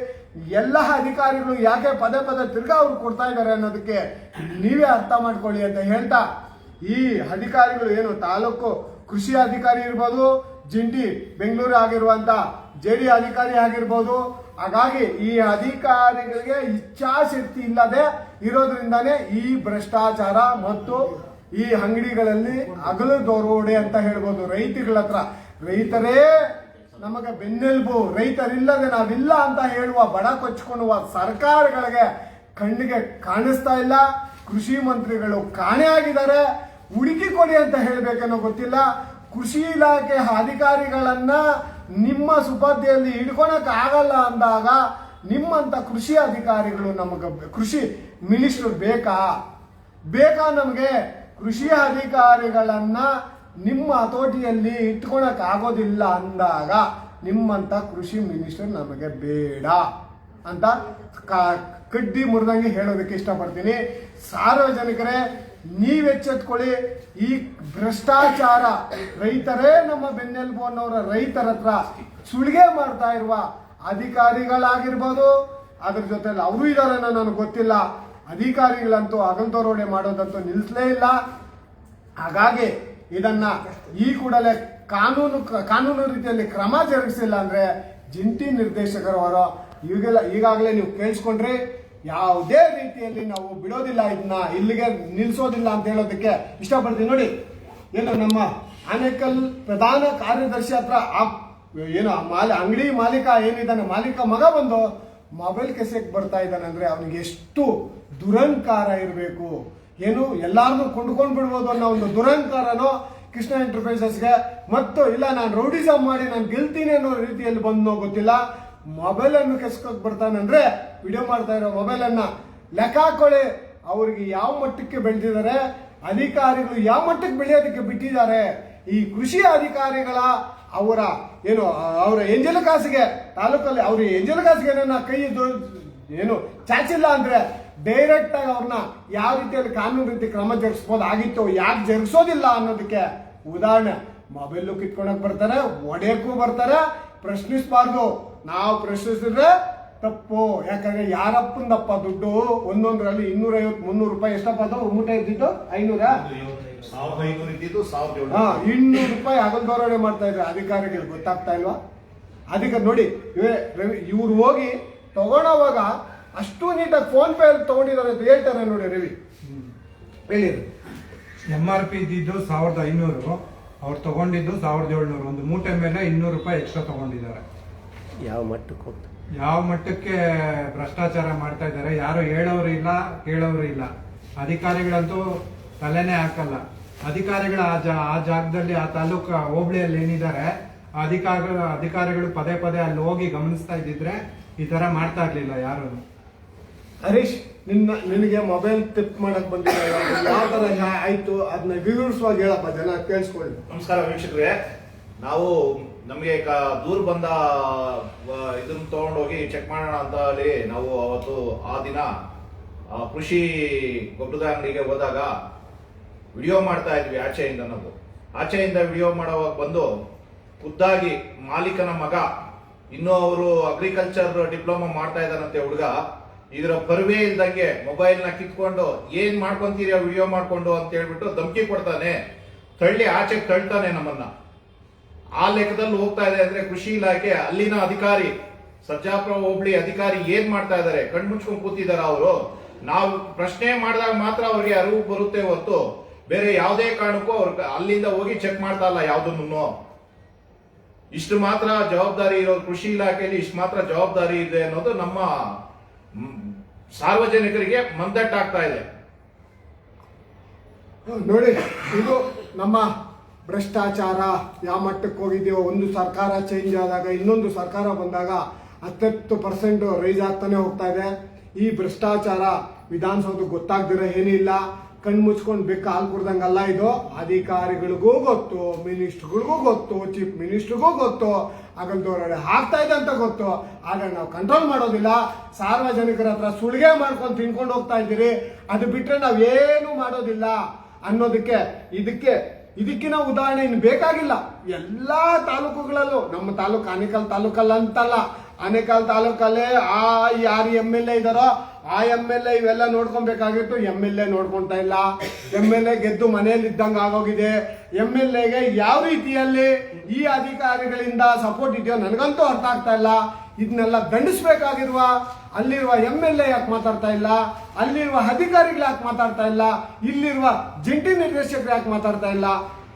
ಎಲ್ಲ ಅಧಿಕಾರಿಗಳು ಯಾಕೆ ಪದೇ ಪದೇ ತಿರ್ಗಾ ಅವ್ರು ಕೊಡ್ತಾ ಇದ್ದಾರೆ ಅನ್ನೋದಕ್ಕೆ ನೀವೇ ಅರ್ಥ ಮಾಡ್ಕೊಳ್ಳಿ ಅಂತ ಹೇಳ್ತಾ, ಈ ಅಧಿಕಾರಿಗಳು ಏನು ತಾಲೂಕು ಕೃಷಿ ಅಧಿಕಾರಿ ಇರ್ಬೋದು, ಜಂಟಿ ಬೆಂಗಳೂರು ಆಗಿರುವಂತ JD ಅಧಿಕಾರಿ ಆಗಿರ್ಬೋದು, ಹಾಗಾಗಿ ಈ ಅಧಿಕಾರಿಗಳಿಗೆ ಇಚ್ಛಾಶಕ್ತಿ ಇಲ್ಲದೆ ಇರೋದ್ರಿಂದಾನೇ ಈ ಭ್ರಷ್ಟಾಚಾರ ಮತ್ತು ಈ ಅಂಗಡಿಗಳಲ್ಲಿ ಹಗಲು ದರೋಡೆ ಅಂತ ಹೇಳ್ಬೋದು. ರೈತಗಳ ಹತ್ರ, ರೈತರೇ ನಮಗೆ ಬೆನ್ನೆಲುಬು, ರೈತರಿಲ್ಲದೆ ನಾವಿಲ್ಲ ಅಂತ ಹೇಳುವ ಬಡ ಕೊಚ್ಕೊಳ್ಳುವ ಸರ್ಕಾರಗಳಿಗೆ ಕಣ್ಣಿಗೆ ಕಾಣಿಸ್ತಾ ಇಲ್ಲ. ಕೃಷಿ ಮಂತ್ರಿಗಳು ಕಾಣೆ ಆಗಿದ್ದಾರೆ. ಹುಡುಕಿ ಕೊಡಿ ಅಂತ ಹೇಳ್ಬೇಕನ್ನೋ ಗೊತ್ತಿಲ್ಲ. ಕೃಷಿ ಇಲಾಖೆ ಅಧಿಕಾರಿಗಳನ್ನ ನಿಮ್ಮ ಸುಪರ್ದಿಯಲ್ಲಿ ಹಿಡ್ಕೊಳಕ್ ಆಗಲ್ಲ ಅಂದಾಗ ನಿಮ್ಮಂತ ಕೃಷಿ ಅಧಿಕಾರಿಗಳು ನಮಗೆ ಕೃಷಿ ಮಿನಿಸ್ಟರ್ ಬೇಕಾ ನಮಗೆ? ಕೃಷಿ ಅಧಿಕಾರಿಗಳನ್ನ ನಿಮ್ಮ ಹತೋಟಿಯಲ್ಲಿ ಇಟ್ಕೊಳಕ್ ಆಗೋದಿಲ್ಲ ಅಂದಾಗ ನಿಮ್ಮಂತ ಕೃಷಿ ಮಿನಿಸ್ಟರ್ ನಮಗೆ ಬೇಡ ಅಂತ ಕಡ್ಡಿ ಮುರಿದಂಗೆ ಹೇಳೋದಕ್ಕೆ ಇಷ್ಟಪಡ್ತೀನಿ. ಸಾರ್ವಜನಿಕರೇ, ನೀವೆಚ್ಚೆತ್ಕೊಳ್ಳಿ. ಈ ಭ್ರಷ್ಟಾಚಾರ, ರೈತರೇ ನಮ್ಮ ಬೆನ್ನೆಲುಬು ಅನ್ನೋರ ರೈತರ ಹತ್ರ ಸುಲಿಗೆ ಮಾಡ್ತಾ ಇರುವ ಅಧಿಕಾರಿಗಳಾಗಿರ್ಬೋದು, ಅದ್ರ ಜೊತೆಲಿ ಅವರು ಇದಾರೆ ನನಗೆ ಗೊತ್ತಿಲ್ಲ. ಅಧಿಕಾರಿಗಳಂತೂ ಹಗಲ್ದರೋಡೆ ಮಾಡೋದಂತೂ ನಿಲ್ಲಿಸಲೇ ಇಲ್ಲ. ಹಾಗಾಗಿ ಇದನ್ನ ಈ ಕೂಡಲೇ ಕಾನೂನು ರೀತಿಯಲ್ಲಿ ಕ್ರಮ ಜರುಗಿಸಿಲ್ಲ ಅಂದ್ರೆ ಜಂಟಿ ನಿರ್ದೇಶಕರವರು ಈಗಾಗಲೇ ನೀವು ಕೇಳಿಸ್ಕೊಂಡ್ರಿ, ಯಾವುದೇ ರೀತಿಯಲ್ಲಿ ನಾವು ಬಿಡೋದಿಲ್ಲ, ಇದನ್ನ ಇಲ್ಲಿಗೆ ನಿಲ್ಸೋದಿಲ್ಲ ಅಂತ ಹೇಳೋದಕ್ಕೆ ಇಷ್ಟಪಡ್ತೀನಿ. ನೋಡಿ, ಏನು ನಮ್ಮ ಆನೇಕಲ್ ಪ್ರಧಾನ ಕಾರ್ಯದರ್ಶಿ ಹತ್ರ ಏನು ಅಂಗಡಿ ಮಾಲೀಕ ಏನಿದ್ದಾನೆ, ಮಾಲೀಕ ಮಗ ಬಂದು ಮೊಬೈಲ್ ಕೆಸೆಕ್ ಬರ್ತಾ ಇದ್ದಾನೆ ಅಂದ್ರೆ ಅವನಿಗೆ ಎಷ್ಟು ದುರಂಕಾರ ಇರಬೇಕು. ಏನು ಎಲ್ಲಾರನ್ನೂ ಕೊಂಡ್ಕೊಂಡು ಬಿಡ್ಬೋದು ಅನ್ನೋ ಒಂದು ದುರಂಕಾರನೋ ಕೃಷ್ಣ ಎಂಟರ್ಪ್ರೈಸಸ್ಗೆ, ಮತ್ತು ಇಲ್ಲ ನಾನು ರೌಡಿಸಮ್ ಮಾಡಿ ನಾನು ಗೆಲ್ತೀನಿ ಅನ್ನೋ ರೀತಿಯಲ್ಲಿ ಬಂದೋ ಗೊತ್ತಿಲ್ಲ. ಮೊಬೈಲ್ ಅನ್ನು ಕೆಸ್ಕೋಕ್ ಬರ್ತಾನಂದ್ರೆ ವಿಡಿಯೋ ಮಾಡ್ತಾ ಇರೋ ಮೊಬೈಲ್ ಅನ್ನ ಲೆಕ್ಕ ಹಾಕೊಳ್ಳಿ. ಅವ್ರಿಗೆ ಯಾವ ಮಟ್ಟಕ್ಕೆ ಬೆಳೆದಿದ್ದಾರೆ, ಅಧಿಕಾರಿಗಳು ಯಾವ ಮಟ್ಟಕ್ಕೆ ಬೆಳೆಯೋದಕ್ಕೆ ಬಿಟ್ಟಿದ್ದಾರೆ. ಈ ಕೃಷಿ ಅಧಿಕಾರಿಗಳ ಅವರ ಎಂಜಲ ಕಾಸಿಗೆ ತಾಲೂಕಲ್ಲಿ ಅವ್ರ ಎಂಜಲ ಕಾಸಿಗೆ ಕೈ ಏನು ಚಾಚಿಲ್ಲ ಅಂದ್ರೆ ಡೈರೆಕ್ಟ್ ಆಗಿ ಅವ್ರನ್ನ ಯಾವ ರೀತಿಯಲ್ಲಿ ಕಾನೂನು ರೀತಿ ಕ್ರಮ ಜರುಗಿಸಬಹುದಾಗಿತ್ತು, ಯಾಕೆ ಜರುಗಿಸೋದಿಲ್ಲ ಅನ್ನೋದಕ್ಕೆ ಉದಾಹರಣೆ. ಮೊಬೈಲ್ ಕಿತ್ಕೊಳಕ್ ಬರ್ತಾರೆ, ಒಡೆಯಕ್ಕೂ ಬರ್ತಾರೆ. ಪ್ರಶ್ನಿಸಬಾರ್ದು. ನಾವು ಪ್ರಶ್ನಿಸಿದ್ರೆ ತಪ್ಪು. ಯಾಕಂದ್ರೆ ಯಾರಪ್ಪಂದಪ್ಪ ದುಡ್ಡು ಒಂದೊಂದರಲ್ಲಿ 250-300 ರೂಪಾಯಿ ಎಷ್ಟಪ್ಪ ಅದು ಮೂಟೆ ಇದ್ದಿದ್ದು? 200 ರೂಪಾಯಿ ಹಗಲ್ದರೋಡೆ ಮಾಡ್ತಾ ಇದ್ರೆ ಅಧಿಕಾರಿಗಳಿಗೆ ಗೊತ್ತಾಗ್ತಾ ಇಲ್ವಾ? ಅದಕ್ಕೆ ನೋಡಿ, ಇವ್ರು ಹೋಗಿ ತಗೊಳೋವಾಗ ಅಷ್ಟು ನೀಟಾಗಿ ಫೋನ್ ಪೇ ತಗೊಂಡಿದ್ದಾರೆ ಅಂತ ಹೇಳ್ತಾರೆ ನೋಡಿ. ರವಿ ಹೇಳಿ. MRP ಇದ್ದಿದ್ದು 1500, ಅವ್ರು ತಗೊಂಡಿದ್ದು 1700. ಒಂದು ಮೂಟೆ ಮೇಲೆ 200 ರೂಪಾಯಿ ಎಕ್ಸ್ಟ್ರಾ ತಗೊಂಡಿದ್ದಾರೆ. ಯಾವ ಮಟ್ಟಕ್ಕೆ ಹೋಗ್ತದೆ? ಯಾವ ಮಟ್ಟಕ್ಕೆ ಭ್ರಷ್ಟಾಚಾರ ಮಾಡ್ತಾ ಇದ್ದಾರೆ, ಯಾರು ಹೇಳೋರು ಇಲ್ಲ ಕೇಳೋರು ಇಲ್ಲ. ಅಧಿಕಾರಿಗಳಂತೂ ತಲೆನೇ ಹಾಕಲ್ಲ. ಅಧಿಕಾರಿಗಳು ಆ ಜಾಗದಲ್ಲಿ, ಆ ತಾಲೂಕು ಹೋಬಳಿಯಲ್ಲಿ ಏನಿದ್ದಾರೆ ಅಧಿಕಾರಿಗಳು ಪದೇ ಪದೇ ಅಲ್ಲಿ ಹೋಗಿ ಗಮನಿಸ್ತಾ ಇದ್ದಿದ್ರೆ ಈ ತರ ಮಾಡ್ತಾ ಇರ್ಲಿಲ್ಲ ಯಾರು. ಹರೀಶ್, ನಿನಗೆ ಮೊಬೈಲ್ ಟಿಪ್ ಮಾಡಕ್ ಬಂದಿಲ್ಲ, ಯಾವ ತರ ಆಯ್ತು ಅದನ್ನ ವಿವರಿಸುವಾಗ ಹೇಳಪ್ಪ, ಜನ ಕೇಳಿಸ್ಕೊಳ್ಳಿ. ನಮಸ್ಕಾರ ವೀಕ್ಷಕರೇ, ನಾವು ನಮಗೆ ದೂರ ಬಂದ ಇದನ್ನ ತಗೊಂಡೋಗಿ ಚೆಕ್ ಮಾಡೋಣ ಅಂತ ಹೇಳಿ ನಾವು ಅವತ್ತು ಆ ದಿನ ಕೃಷಿ ಗೊಬ್ಬರದ ಅಂಗಡಿಗೆ ಹೋದಾಗ ವಿಡಿಯೋ ಮಾಡ್ತಾ ಇದ್ವಿ. ಆಚೆಯಿಂದ ವಿಡಿಯೋ ಮಾಡೋವಾಗ ಬಂದು ಖುದ್ದಾಗಿ ಮಾಲೀಕನ ಮಗ, ಇನ್ನೂ ಅವರು ಅಗ್ರಿಕಲ್ಚರ್ ಡಿಪ್ಲೊಮಾ ಮಾಡ್ತಾ ಇದ್ದಾನಂತೆ ಹುಡುಗ, ಇದರ ಪರ್ವೇ ಇಲ್ದಂಗೆ ಮೊಬೈಲ್ ನ ಕಿತ್ಕೊಂಡು ಏನ್ ಮಾಡ್ಕೊಂತೀರಿ ವಿಡಿಯೋ ಮಾಡ್ಕೊಂಡು ಅಂತ ಹೇಳ್ಬಿಟ್ಟು ಧಮಕಿ ಕೊಡ್ತಾನೆ, ಆಚೆಗೆ ತಳ್ತಾನೆ ನಮ್ಮನ್ನ. ಆ ಲೆಕ್ಕದಲ್ಲಿ ಹೋಗ್ತಾ ಇದೆ ಅಂದ್ರೆ ಕೃಷಿ ಇಲಾಖೆ ಅಲ್ಲಿನ ಅಧಿಕಾರಿ, ಸರ್ಜಾಪುರ ಹೋಬಳಿ ಅಧಿಕಾರಿ ಏನ್ ಮಾಡ್ತಾ ಇದಾರೆ, ಕಣ್ಮುಚ್ಕೊಂಡು ಕೂತಿದಾರ ಅವರು. ನಾವು ಪ್ರಶ್ನೆ ಮಾಡಿದಾಗ ಮಾತ್ರ ಅವ್ರಿಗೆ ಅರಿವು ಬರುತ್ತೆ ಹೊರತು ಬೇರೆ ಯಾವುದೇ ಕಾರಣಕ್ಕೂ ಅವ್ರ ಅಲ್ಲಿಂದ ಹೋಗಿ ಚೆಕ್ ಮಾಡ್ತಾ ಇಲ್ಲ ಯಾವುದನ್ನು. ಇಷ್ಟು ಮಾತ್ರ ಜವಾಬ್ದಾರಿ ಇರೋ ಕೃಷಿ ಇಲಾಖೆಯಲ್ಲಿ ಇಷ್ಟು ಮಾತ್ರ ಜವಾಬ್ದಾರಿ ಇದೆ ಅನ್ನೋದು ನಮ್ಮ ಸಾರ್ವಜನಿಕರಿಗೆ ಮಂದಟ್ಟಾಗ್ತಾ ಇದೆ. ನೋಡಿ, ಇದು ನಮ್ಮ ಭ್ರಷ್ಟಾಚಾರ ಯಾವ ಮಟ್ಟಕ್ಕೆ ಹೋಗಿದೆಯೋ. ಒಂದು ಸರ್ಕಾರ ಚೇಂಜ್ ಆದಾಗ ಇನ್ನೊಂದು ಸರ್ಕಾರ ಬಂದಾಗ 10% ರೈಸ್ ಆಗ್ತಾನೆ ಹೋಗ್ತಾ ಇದೆ. ಈ ಭ್ರಷ್ಟಾಚಾರ ವಿಧಾನಸೌಧ ಗೊತ್ತಾಗ್ದಿರ ಏನಿಲ್ಲ, ಕಣ್ಣು ಮುಚ್ಕೊಂಡು ಬೆಕ್ಕ ಹಾಲು ಕುಡ್ದಂಗಲ್ಲ ಇದು. ಅಧಿಕಾರಿಗಳಿಗೂ ಗೊತ್ತು, ಮಿನಿಸ್ಟ್ರುಗಳಿಗೂ ಗೊತ್ತು, ಚೀಫ್ ಮಿನಿಸ್ಟ್ರಿಗೂ ಗೊತ್ತು, ಅಗಲ್ದೋರಡೆ ಆಗ್ತಾ ಇದೆ ಅಂತ ಗೊತ್ತು. ಆದ್ರೆ ನಾವು ಕಂಟ್ರೋಲ್ ಮಾಡೋದಿಲ್ಲ. ಸಾರ್ವಜನಿಕರ ಹತ್ರ ಸುಲಿಗೆ ಮಾಡ್ಕೊಂಡು ತಿನ್ಕೊಂಡು ಹೋಗ್ತಾ ಇದ್ದೀರಿ. ಅದು ಬಿಟ್ರೆ ನಾವೇನು ಮಾಡೋದಿಲ್ಲ ಅನ್ನೋದಕ್ಕೆ ಇದಕ್ಕಿನ ಉದಾಹರಣೆ ಇನ್ನು ಬೇಕಾಗಿಲ್ಲ. ಎಲ್ಲಾ ತಾಲೂಕುಗಳಲ್ಲೂ, ನಮ್ಮ ತಾಲೂಕು ಆನೇಕಲ್ ತಾಲೂಕಲ್ಲ ಅಂತಲ್ಲ, ಆನೇಕಲ್ ತಾಲೂಕಲ್ಲೇ ಯಾರು MLA ಇದಾರೋ ಆ MLA ಇವೆಲ್ಲ ನೋಡ್ಕೊಬೇಕಾಗಿತ್ತು. MLA ನೋಡ್ಕೊಂತಾ ಇಲ್ಲ. MLA ಗೆದ್ದು ಮನೆಯಲ್ಲಿ ಇದ್ದಂಗೆ ಆಗೋಗಿದೆ. MLAಗೆ ಯಾವ ರೀತಿಯಲ್ಲಿ ಈ ಅಧಿಕಾರಿಗಳಿಂದ ಸಪೋರ್ಟ್ ಇದೆಯೋ ನನಗಂತೂ ಅರ್ಥ ಆಗ್ತಾ ಇಲ್ಲ. ಇದನ್ನೆಲ್ಲ ದಂಡಿಸಬೇಕಾಗಿರುವ ಅಲ್ಲಿರುವ MLA ಯಾಕೆ ಮಾತಾಡ್ತಾ ಇಲ್ಲ, ಅಲ್ಲಿರುವ ಅಧಿಕಾರಿಗಳು ಯಾಕೆ ಮಾತಾಡ್ತಾ ಇಲ್ಲ, ಇಲ್ಲಿರುವ ಜಂಟಿ ನಿರ್ದೇಶಕರು ಯಾಕೆ ಮಾತಾಡ್ತಾ ಇಲ್ಲ?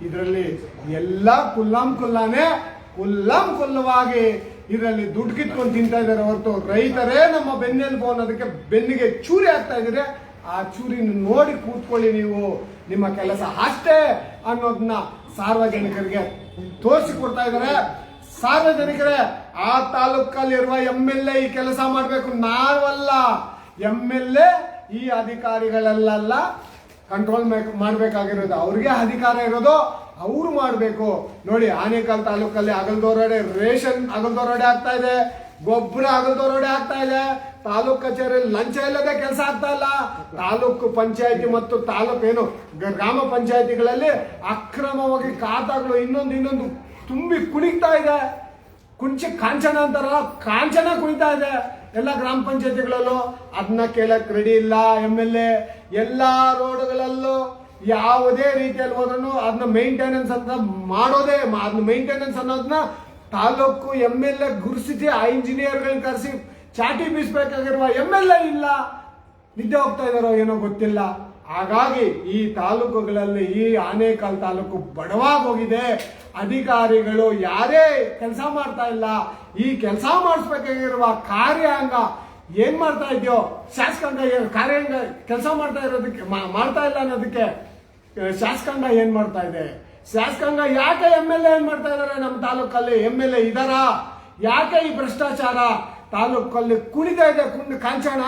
ಇದರಲ್ಲಿ ಎಲ್ಲ ಕುಲ್ಲವಾಗಿ ಇದರಲ್ಲಿ ದುಡ್ಡು ಕಿತ್ಕೊಂಡು ತಿಂತಾ ಇದ್ದಾರೆ ಹೊರತು ರೈತರೇ ನಮ್ಮ ಬೆನ್ನೆಲುಬು ಅನ್ನೋದಕ್ಕೆ ಬೆನ್ನಿಗೆ ಚೂರಿ ಆಗ್ತಾ ಇದ್ರೆ ಆ ಚೂರಿನ ನೋಡಿ ಕೂತ್ಕೊಳ್ಳಿ ನೀವು, ನಿಮ್ಮ ಕೆಲಸ ಅಷ್ಟೇ ಅನ್ನೋದನ್ನ ಸಾರ್ವಜನಿಕರಿಗೆ ತೋರಿಸಿಕೊಡ್ತಾ ಇದ್ದಾರೆ. ಸಾರ್ವಜನಿಕರೇ, ಆ ತಾಲೂಕಲ್ಲಿರುವ MLA ಈ ಕೆಲಸ ಮಾಡಬೇಕು, ನಾವಲ್ಲ. MLA ಈ ಅಧಿಕಾರಿಗಳೆಲ್ಲ ಕಂಟ್ರೋಲ್ ಮಾಡಬೇಕಾಗಿರೋದು, ಅವ್ರಿಗೆ ಅಧಿಕಾರ ಇರೋದು, ಅವ್ರು ಮಾಡಬೇಕು. ನೋಡಿ, ಆನೇಕಲ್ ತಾಲೂಕಲ್ಲಿ ಅಗಲ್ದೋರಡೆ ರೇಷನ್ ಅಗಲ್ದೋರಡೆ ಆಗ್ತಾ ಇದೆ, ಗೊಬ್ಬರ ಅಗಲ್ದೋರಡೆ ಆಗ್ತಾ ಇದೆ, ತಾಲೂಕ್ ಕಚೇರಿಯಲ್ಲಿ ಲಂಚ ಇಲ್ಲದೆ ಕೆಲಸ ಆಗ್ತಾ ಇಲ್ಲ. ತಾಲೂಕು ಪಂಚಾಯತಿ ಮತ್ತು ಗ್ರಾಮ ಪಂಚಾಯತಿಗಳಲ್ಲಿ ಅಕ್ರಮವಾಗಿ ಖಾತಾಗಳು ಇನ್ನೊಂದು ತುಂಬಿ ಕುಣಿತಾ ಇದೆ. ಕಾಂಚನ ಅಂತಾರಲ್ಲ, ಕಾಂಚನ ಕುಣಿತಾ ಇದೆ ಎಲ್ಲ ಗ್ರಾಮ ಪಂಚಾಯತಿಗಳಲ್ಲೂ. ಅದನ್ನ ಕೇಳಕ್ ರೆಡಿ ಇಲ್ಲ MLA. ಎಲ್ಲಾ ರೋಡ್ಗಳಲ್ಲೂ ಯಾವುದೇ ರೀತಿಯಲ್ಲಿ ಹೋದ್ರೂ ಅದನ್ನ ಮೇಂಟೆನೆನ್ಸ್ ಅಂತ ಮಾಡೋದೇ, ಅದನ್ನ ಮೇಂಟೆನೆನ್ಸ್ ಅನ್ನೋದನ್ನ ತಾಲೂಕು MLA ಗುರುಸಿಸಿ ಆ ಇಂಜಿನಿಯರ್ಗಳನ್ನ ಕರೆಸಿ ಚಾಟಿ ಬೀಸಬೇಕಾಗಿರುವ MLA ಇಲ್ಲ. ನಿದ್ದೆ ಹೋಗ್ತಾ ಇದಾರೋ ಏನೋ ಗೊತ್ತಿಲ್ಲ. ಹಾಗಾಗಿ ಈ ತಾಲೂಕುಗಳಲ್ಲಿ ಈ ಆನೇಕಲ್ ತಾಲೂಕು ಬಡವಾಗಿ ಹೋಗಿದೆ. ಅಧಿಕಾರಿಗಳು ಯಾರೇ ಕೆಲಸ ಮಾಡ್ತಾ ಇಲ್ಲ. ಈ ಕೆಲಸ ಮಾಡಿಸ್ಬೇಕಾಗಿರುವ ಕಾರ್ಯಾಂಗ ಏನ್ ಮಾಡ್ತಾ ಇದೆಯೋ, ಶಾಸಕಾಂಗ ಕಾರ್ಯಾಂಗ ಕೆಲಸ ಮಾಡ್ತಾ ಇಲ್ಲ ಅನ್ನೋದಕ್ಕೆ ಶಾಸಕಾಂಗ ಏನ್ ಮಾಡ್ತಾ ಇದೆ? ಶಾಸಕಾಂಗ ಯಾಕೆ MLA ಏನ್ ಮಾಡ್ತಾ ಇದಾರೆ? ನಮ್ಮ ತಾಲೂಕಲ್ಲಿ MLA ಇದಾರ? ಯಾಕೆ ಈ ಭ್ರಷ್ಟಾಚಾರ ತಾಲೂಕಲ್ಲಿ ಕುಣಿತಾ ಇದೆ? ಕಾಂಚನ,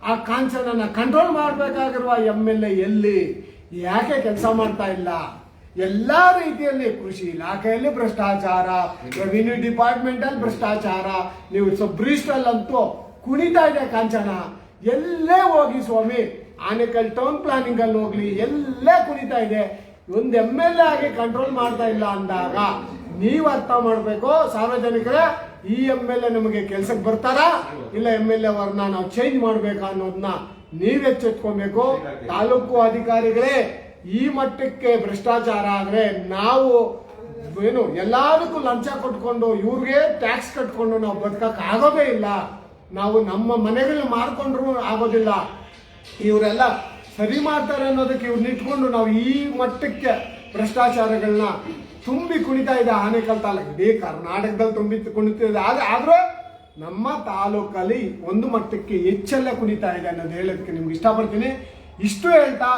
ಆ ಕಾಂಚನನ ಕಂಟ್ರೋಲ್ ಮಾಡಬೇಕಾಗಿರುವ MLA ಎಲ್ಲಿ? ಯಾಕೆ ಕೆಲಸ ಮಾಡ್ತಾ ಇಲ್ಲ? ಎಲ್ಲಾ ರೀತಿಯಲ್ಲಿ ಕೃಷಿ ಇಲಾಖೆಯಲ್ಲಿ ಭ್ರಷ್ಟಾಚಾರ, ರೆವಿನ್ಯೂ ಡಿಪಾರ್ಟ್ಮೆಂಟ್ ಅಲ್ಲಿ ಭ್ರಷ್ಟಾಚಾರ, ನೀವು ಸಬ್ ರಿಜಿಸ್ಟರ್ ಅಂತೂ ಕುಣಿತಾ ಇದೆ ಕಾಂಚನ. ಎಲ್ಲೇ ಹೋಗಿ ಸ್ವಾಮಿ, ಆನೇಕಲ್ ಟೌನ್ ಪ್ಲಾನಿಂಗ್ ಅಲ್ಲಿ ಹೋಗ್ಲಿ, ಎಲ್ಲೇ ಕುಣಿತಾ ಇದೆ. ಒಂದು MLA ಆಗಿ ಕಂಟ್ರೋಲ್ ಮಾಡ್ತಾ ಇಲ್ಲ ಅಂದಾಗ ನೀವು ಅರ್ಥ ಮಾಡ್ಬೇಕು ಸಾರ್ವಜನಿಕರೇ, ಈ MLA ನಮಗೆ ಕೆಲ್ಸಕ್ಕೆ ಬರ್ತಾರಾ ಇಲ್ಲ MLA ಅವ್ರನ್ನ ನಾವು ಚೇಂಜ್ ಮಾಡ್ಬೇಕಾ ಅನ್ನೋದನ್ನ ನೀವ್ ಎಚ್ಚೆತ್ಕೊಬೇಕು. ತಾಲೂಕು ಅಧಿಕಾರಿಗಳೇ, ಈ ಮಟ್ಟಕ್ಕೆ ಭ್ರಷ್ಟಾಚಾರ ಆದ್ರೆ ನಾವು ಎಲ್ಲದಕ್ಕೂ ಲಂಚ ಕೊಟ್ಕೊಂಡು ಇವ್ರಿಗೆ ಟ್ಯಾಕ್ಸ್ ಕಟ್ಕೊಂಡು ನಾವು ಬದುಕಕ್ ಆಗೋದೇ ಇಲ್ಲ. ನಾವು ನಮ್ಮ ಮನೆಗಳನ್ನ ಮಾರ್ಕೊಂಡ್ರು ಆಗೋದಿಲ್ಲ. ಇವರೆಲ್ಲ ಸರಿ ಮಾಡ್ತಾರೆ ಅನ್ನೋದಕ್ಕೆ ಇವ್ರನ್ನ ಇಟ್ಕೊಂಡು ನಾವು ಈ ಮಟ್ಟಕ್ಕೆ ಭ್ರಷ್ಟಾಚಾರಗಳನ್ನ ತುಂಬಿ ಕುಣಿತಾ ಇದೆ ಆನೇಕಲ್ ತಾಲೂಕು. ಇಡೀ ಕರ್ನಾಟಕದಲ್ಲಿ ತುಂಬಿ ಕುಣಿತಿದೆ. ಆದ್ರೂ ನಮ್ಮ ತಾಲೂಕಲ್ಲಿ ಒಂದು ಮಟ್ಟಕ್ಕೆ ಹೆಚ್ಚೆಲ್ಲ ಕುಣಿತಾ ಇದೆ ಅನ್ನೋದು ಹೇಳೋದಕ್ಕೆ ನಿಮ್ಗೆ ಇಷ್ಟಪಡ್ತೀನಿ. ಇಷ್ಟು ಹೇಳ್ತಾ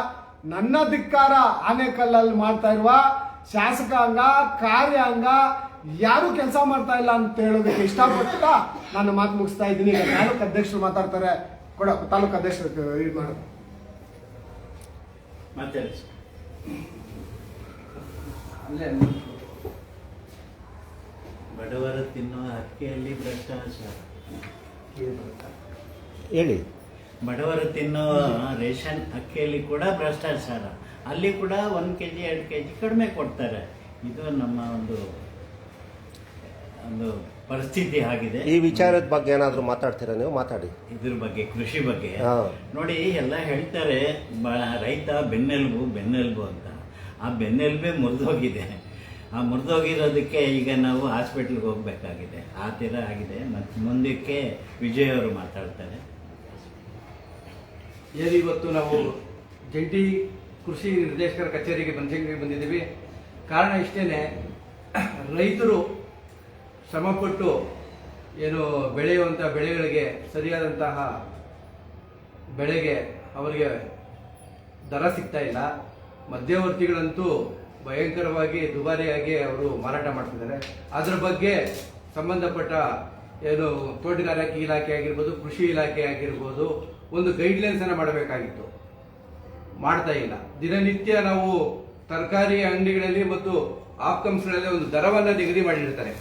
ನನ್ನ ಧಿಕ್ಕಾರ ಆನೇಕಲ್ಲಲ್ಲಿ ಮಾಡ್ತಾ ಇರುವ ಶಾಸಕಾಂಗ ಕಾರ್ಯಾಂಗ ಯಾರು ಕೆಲಸ ಮಾಡ್ತಾ ಇಲ್ಲ ಅಂತ ಹೇಳೋದಕ್ಕೆ ಇಷ್ಟಪಡ್ತಾ ನನ್ನ ಮಾತು ಮುಗಿಸ್ತಾ ಇದ್ದೀನಿ. ಈಗ ತಾಲೂಕು ಅಧ್ಯಕ್ಷರು ಮಾತಾಡ್ತಾರೆ. ತಾಲೂಕು ಅಧ್ಯಕ್ಷರು ಇದು ಮಾಡೋದು ಅಲ್ಲೇ ಬಡವರು ತಿನ್ನುವ ಅಕ್ಕಿಯಲ್ಲಿ ಭ್ರಷ್ಟಾಚಾರ. ಹೇಳಿ. ಬಡವರು ತಿನ್ನುವ ರೇಷನ್ ಅಕ್ಕಿಯಲ್ಲಿ ಕೂಡ ಭ್ರಷ್ಟಾಚಾರ. ಅಲ್ಲಿ ಕೂಡ 1 kg 2 kg ಕಡಿಮೆ ಕೊಡ್ತಾರೆ. ಇದು ನಮ್ಮ ಒಂದು ಪರಿಸ್ಥಿತಿ ಆಗಿದೆ. ಈ ವಿಚಾರದ ಬಗ್ಗೆ ಏನಾದರೂ ಮಾತಾಡ್ತೀರಾ ನೀವು? ಮಾತಾಡಿ. ಇದ್ರ ಬಗ್ಗೆ, ಕೃಷಿ ಬಗ್ಗೆ ಹಾ. ನೋಡಿ, ಎಲ್ಲ ಹೇಳ್ತಾರೆ ರೈತ ಬೆನ್ನೆಲುಬು ಅಂತ. ಆ ಬೆನ್ನೆಲುಬೇ ಮುರಿದೋಗಿದೆ. ಆ ಮುರಿದೋಗಿರೋದಕ್ಕೆ ಈಗ ನಾವು ಹಾಸ್ಪಿಟ್ಲ್ಗೆ ಹೋಗ್ಬೇಕಾಗಿದೆ. ಆ ಥರ ಆಗಿದೆ. ಮತ್ತು ಮುಂದಕ್ಕೆ ವಿಜಯ್ ಅವರು ಮಾತಾಡ್ತಾರೆ. ಇವತ್ತು ನಾವು ಜಂಟಿ ಕೃಷಿ ನಿರ್ದೇಶಕರ ಕಚೇರಿಗೆ ಬನಶಂಕರಿಗೆ ಬಂದಿದ್ದೀವಿ. ಕಾರಣ ಇಷ್ಟೇನೆ, ರೈತರು ಶ್ರಮಪಟ್ಟು ಏನು ಬೆಳೆಯುವಂಥ ಬೆಳೆಗಳಿಗೆ ಸರಿಯಾದಂತಹ ಬೆಳೆಗೆ ಅವರಿಗೆ ದರ ಸಿಗ್ತಾ ಇಲ್ಲ. ಮಧ್ಯವರ್ತಿಗಳಂತೂ ಭಯಂಕರವಾಗಿ ದುಬಾರಿಯಾಗಿ ಅವರು ಮಾರಾಟ ಮಾಡ್ತಿದ್ದಾರೆ. ಅದರ ಬಗ್ಗೆ ಸಂಬಂಧಪಟ್ಟ ಏನು ತೋಟಗಾರಿಕೆ ಇಲಾಖೆ ಆಗಿರ್ಬೋದು, ಕೃಷಿ ಇಲಾಖೆ ಆಗಿರ್ಬೋದು, ಒಂದು ಗೈಡ್ಲೈನ್ಸ್ ಅನ್ನು ಮಾಡಬೇಕಾಗಿತ್ತು. ಮಾಡ್ತಾ ಇಲ್ಲ. ದಿನನಿತ್ಯ ನಾವು ತರಕಾರಿ ಅಂಗಡಿಗಳಲ್ಲಿ ಮತ್ತು ಆಪ್ಕಮ್ಸ್ಗಳಲ್ಲಿ ಒಂದು ದರವನ್ನು ನಿಗದಿ ಮಾಡಿರ್ತಾರೆ.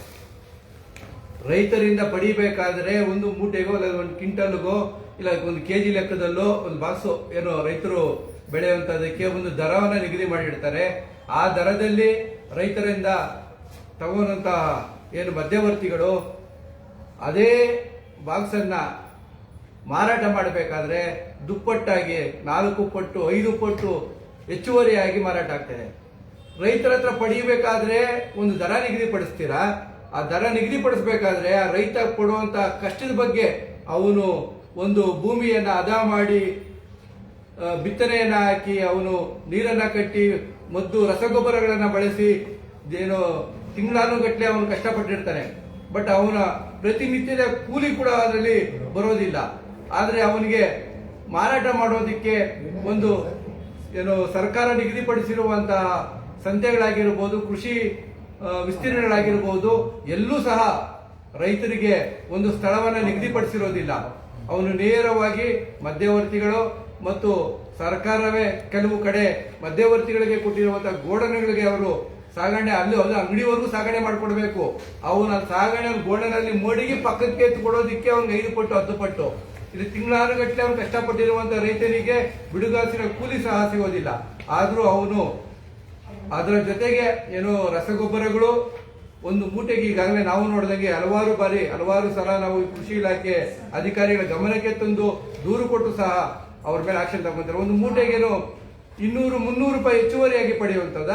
ರೈತರಿಂದ ಪಡಿಬೇಕಾದ್ರೆ ಒಂದು ಮೂಟೆಗೋ ಇಲ್ಲ 1 ಕ್ವಿಂಟಲ್ಗೋ ಇಲ್ಲ 1 kg ಲೆಕ್ಕದಲ್ಲೋ ಒಂದು ಬಾಕ್ಸು ಏನು ರೈತರು ಬೆಳೆಯುವಂಥದಕ್ಕೆ ಒಂದು ದರವನ್ನು ನಿಗದಿ ಮಾಡಿರ್ತಾರೆ. ಆ ದರದಲ್ಲಿ ರೈತರಿಂದ ತಗೊಂಡಂತ ಏನು ಮಧ್ಯವರ್ತಿಗಳು ಅದೇ ಬಾಕ್ಸನ್ನ ಮಾರಾಟ ಮಾಡಬೇಕಾದ್ರೆ ದುಪ್ಪಟ್ಟಾಗಿ 4 ಪಟ್ಟು 5 ಪಟ್ಟು ಹೆಚ್ಚುವರಿಯಾಗಿ ಮಾರಾಟ ಆಗ್ತದೆ. ರೈತರ ಹತ್ರ ಪಡೆಯಬೇಕಾದ್ರೆ ಒಂದು ದರ ನಿಗದಿಪಡಿಸ್ತೀರಾ. ಆ ದರ ನಿಗದಿಪಡಿಸಬೇಕಾದ್ರೆ ಆ ರೈತ ಕೊಡುವಂತ ಕಷ್ಟದ ಬಗ್ಗೆ ಅವನು ಒಂದು ಭೂಮಿಯನ್ನ ಹದ ಮಾಡಿ ಬಿತ್ತನೆಯನ್ನ ಹಾಕಿ ಅವನು ನೀರನ್ನ ಕಟ್ಟಿ ಮದ್ದು ರಸಗೊಬ್ಬರಗಳನ್ನ ಬಳಸಿ ಏನು ತಿಂಗಳಾನುಗಟ್ಟಲೆ ಅವನು ಕಷ್ಟಪಟ್ಟಿರ್ತಾನೆ. ಬಟ್ ಅವನ ಪ್ರತಿನಿತ್ಯದ ಕೂಲಿ ಕೂಡ ಅದರಲ್ಲಿ ಬರೋದಿಲ್ಲ. ಆದ್ರೆ ಅವನಿಗೆ ಮಾರಾಟ ಮಾಡೋದಿಕ್ಕೆ ಒಂದು ಏನು ಸರ್ಕಾರ ನಿಗದಿಪಡಿಸಿರುವಂತಹ ಸಂತೆಗಳಾಗಿರ್ಬೋದು, ಕೃಷಿ ವಿಸ್ತೀರ್ಣಗಳಾಗಿರ್ಬೋದು, ಎಲ್ಲೂ ಸಹ ರೈತರಿಗೆ ಒಂದು ಸ್ಥಳವನ್ನ ನಿಗದಿಪಡಿಸಿರೋದಿಲ್ಲ. ಅವನು ನೇರವಾಗಿ ಮಧ್ಯವರ್ತಿಗಳು ಮತ್ತು ಸರ್ಕಾರವೇ ಕೆಲವು ಕಡೆ ಮಧ್ಯವರ್ತಿಗಳಿಗೆ ಕೊಟ್ಟಿರುವಂತಹ ಗೋಡನ್ಗಳಿಗೆ ಅವರು ಸಾಗಣೆ ಅಲ್ಲಿ ಅಂಗಡಿವರೆಗೂ ಸಾಗಣೆ ಮಾಡಿಕೊಡ್ಬೇಕು. ಅವನ ಸಾಗಣೆ ಗೋಡನಲ್ಲಿ ಮೋಡಿಗೆ ಪಕ್ಕಕ್ಕೆ ಎತ್ಕೊಡೋದಿಕ್ಕೆ ಅವ್ನಿಗೆ 5 ಪಟ್ಟು 10 ಪಟ್ಟು. ಇಲ್ಲಿ ತಿಂಗಳಾನುಗಟ್ಟಲೆ ಅವನು ಕಷ್ಟಪಟ್ಟಿರುವಂತಹ ರೈತನಿಗೆ ಬಿಡುಗಾಸಿನ ಕೂಲಿ ಸಹ ಸಿಗೋದಿಲ್ಲ. ಆದ್ರೂ ಅವನು ಅದರ ಜೊತೆಗೆ ಏನು ರಸಗೊಬ್ಬರಗಳು ಒಂದು ಮೂಟೆಗೆ ಈಗಾಗಲೇ ನಾವು ನೋಡಿದಂಗೆ ಹಲವಾರು ಸಲ ನಾವು ಕೃಷಿ ಇಲಾಖೆ ಅಧಿಕಾರಿಗಳ ಗಮನಕ್ಕೆ ತಂದು ದೂರು ಕೊಟ್ಟು ಸಹ ಅವ್ರ ಮೇಲೆ ಆಕ್ಷನ್ ತಗೊಂತಾರೆ. ಒಂದು ಮೂಟೆಗೇನು 200-300 ರೂಪಾಯಿ ಹೆಚ್ಚುವರಿಯಾಗಿ ಪಡೆಯುವಂತದ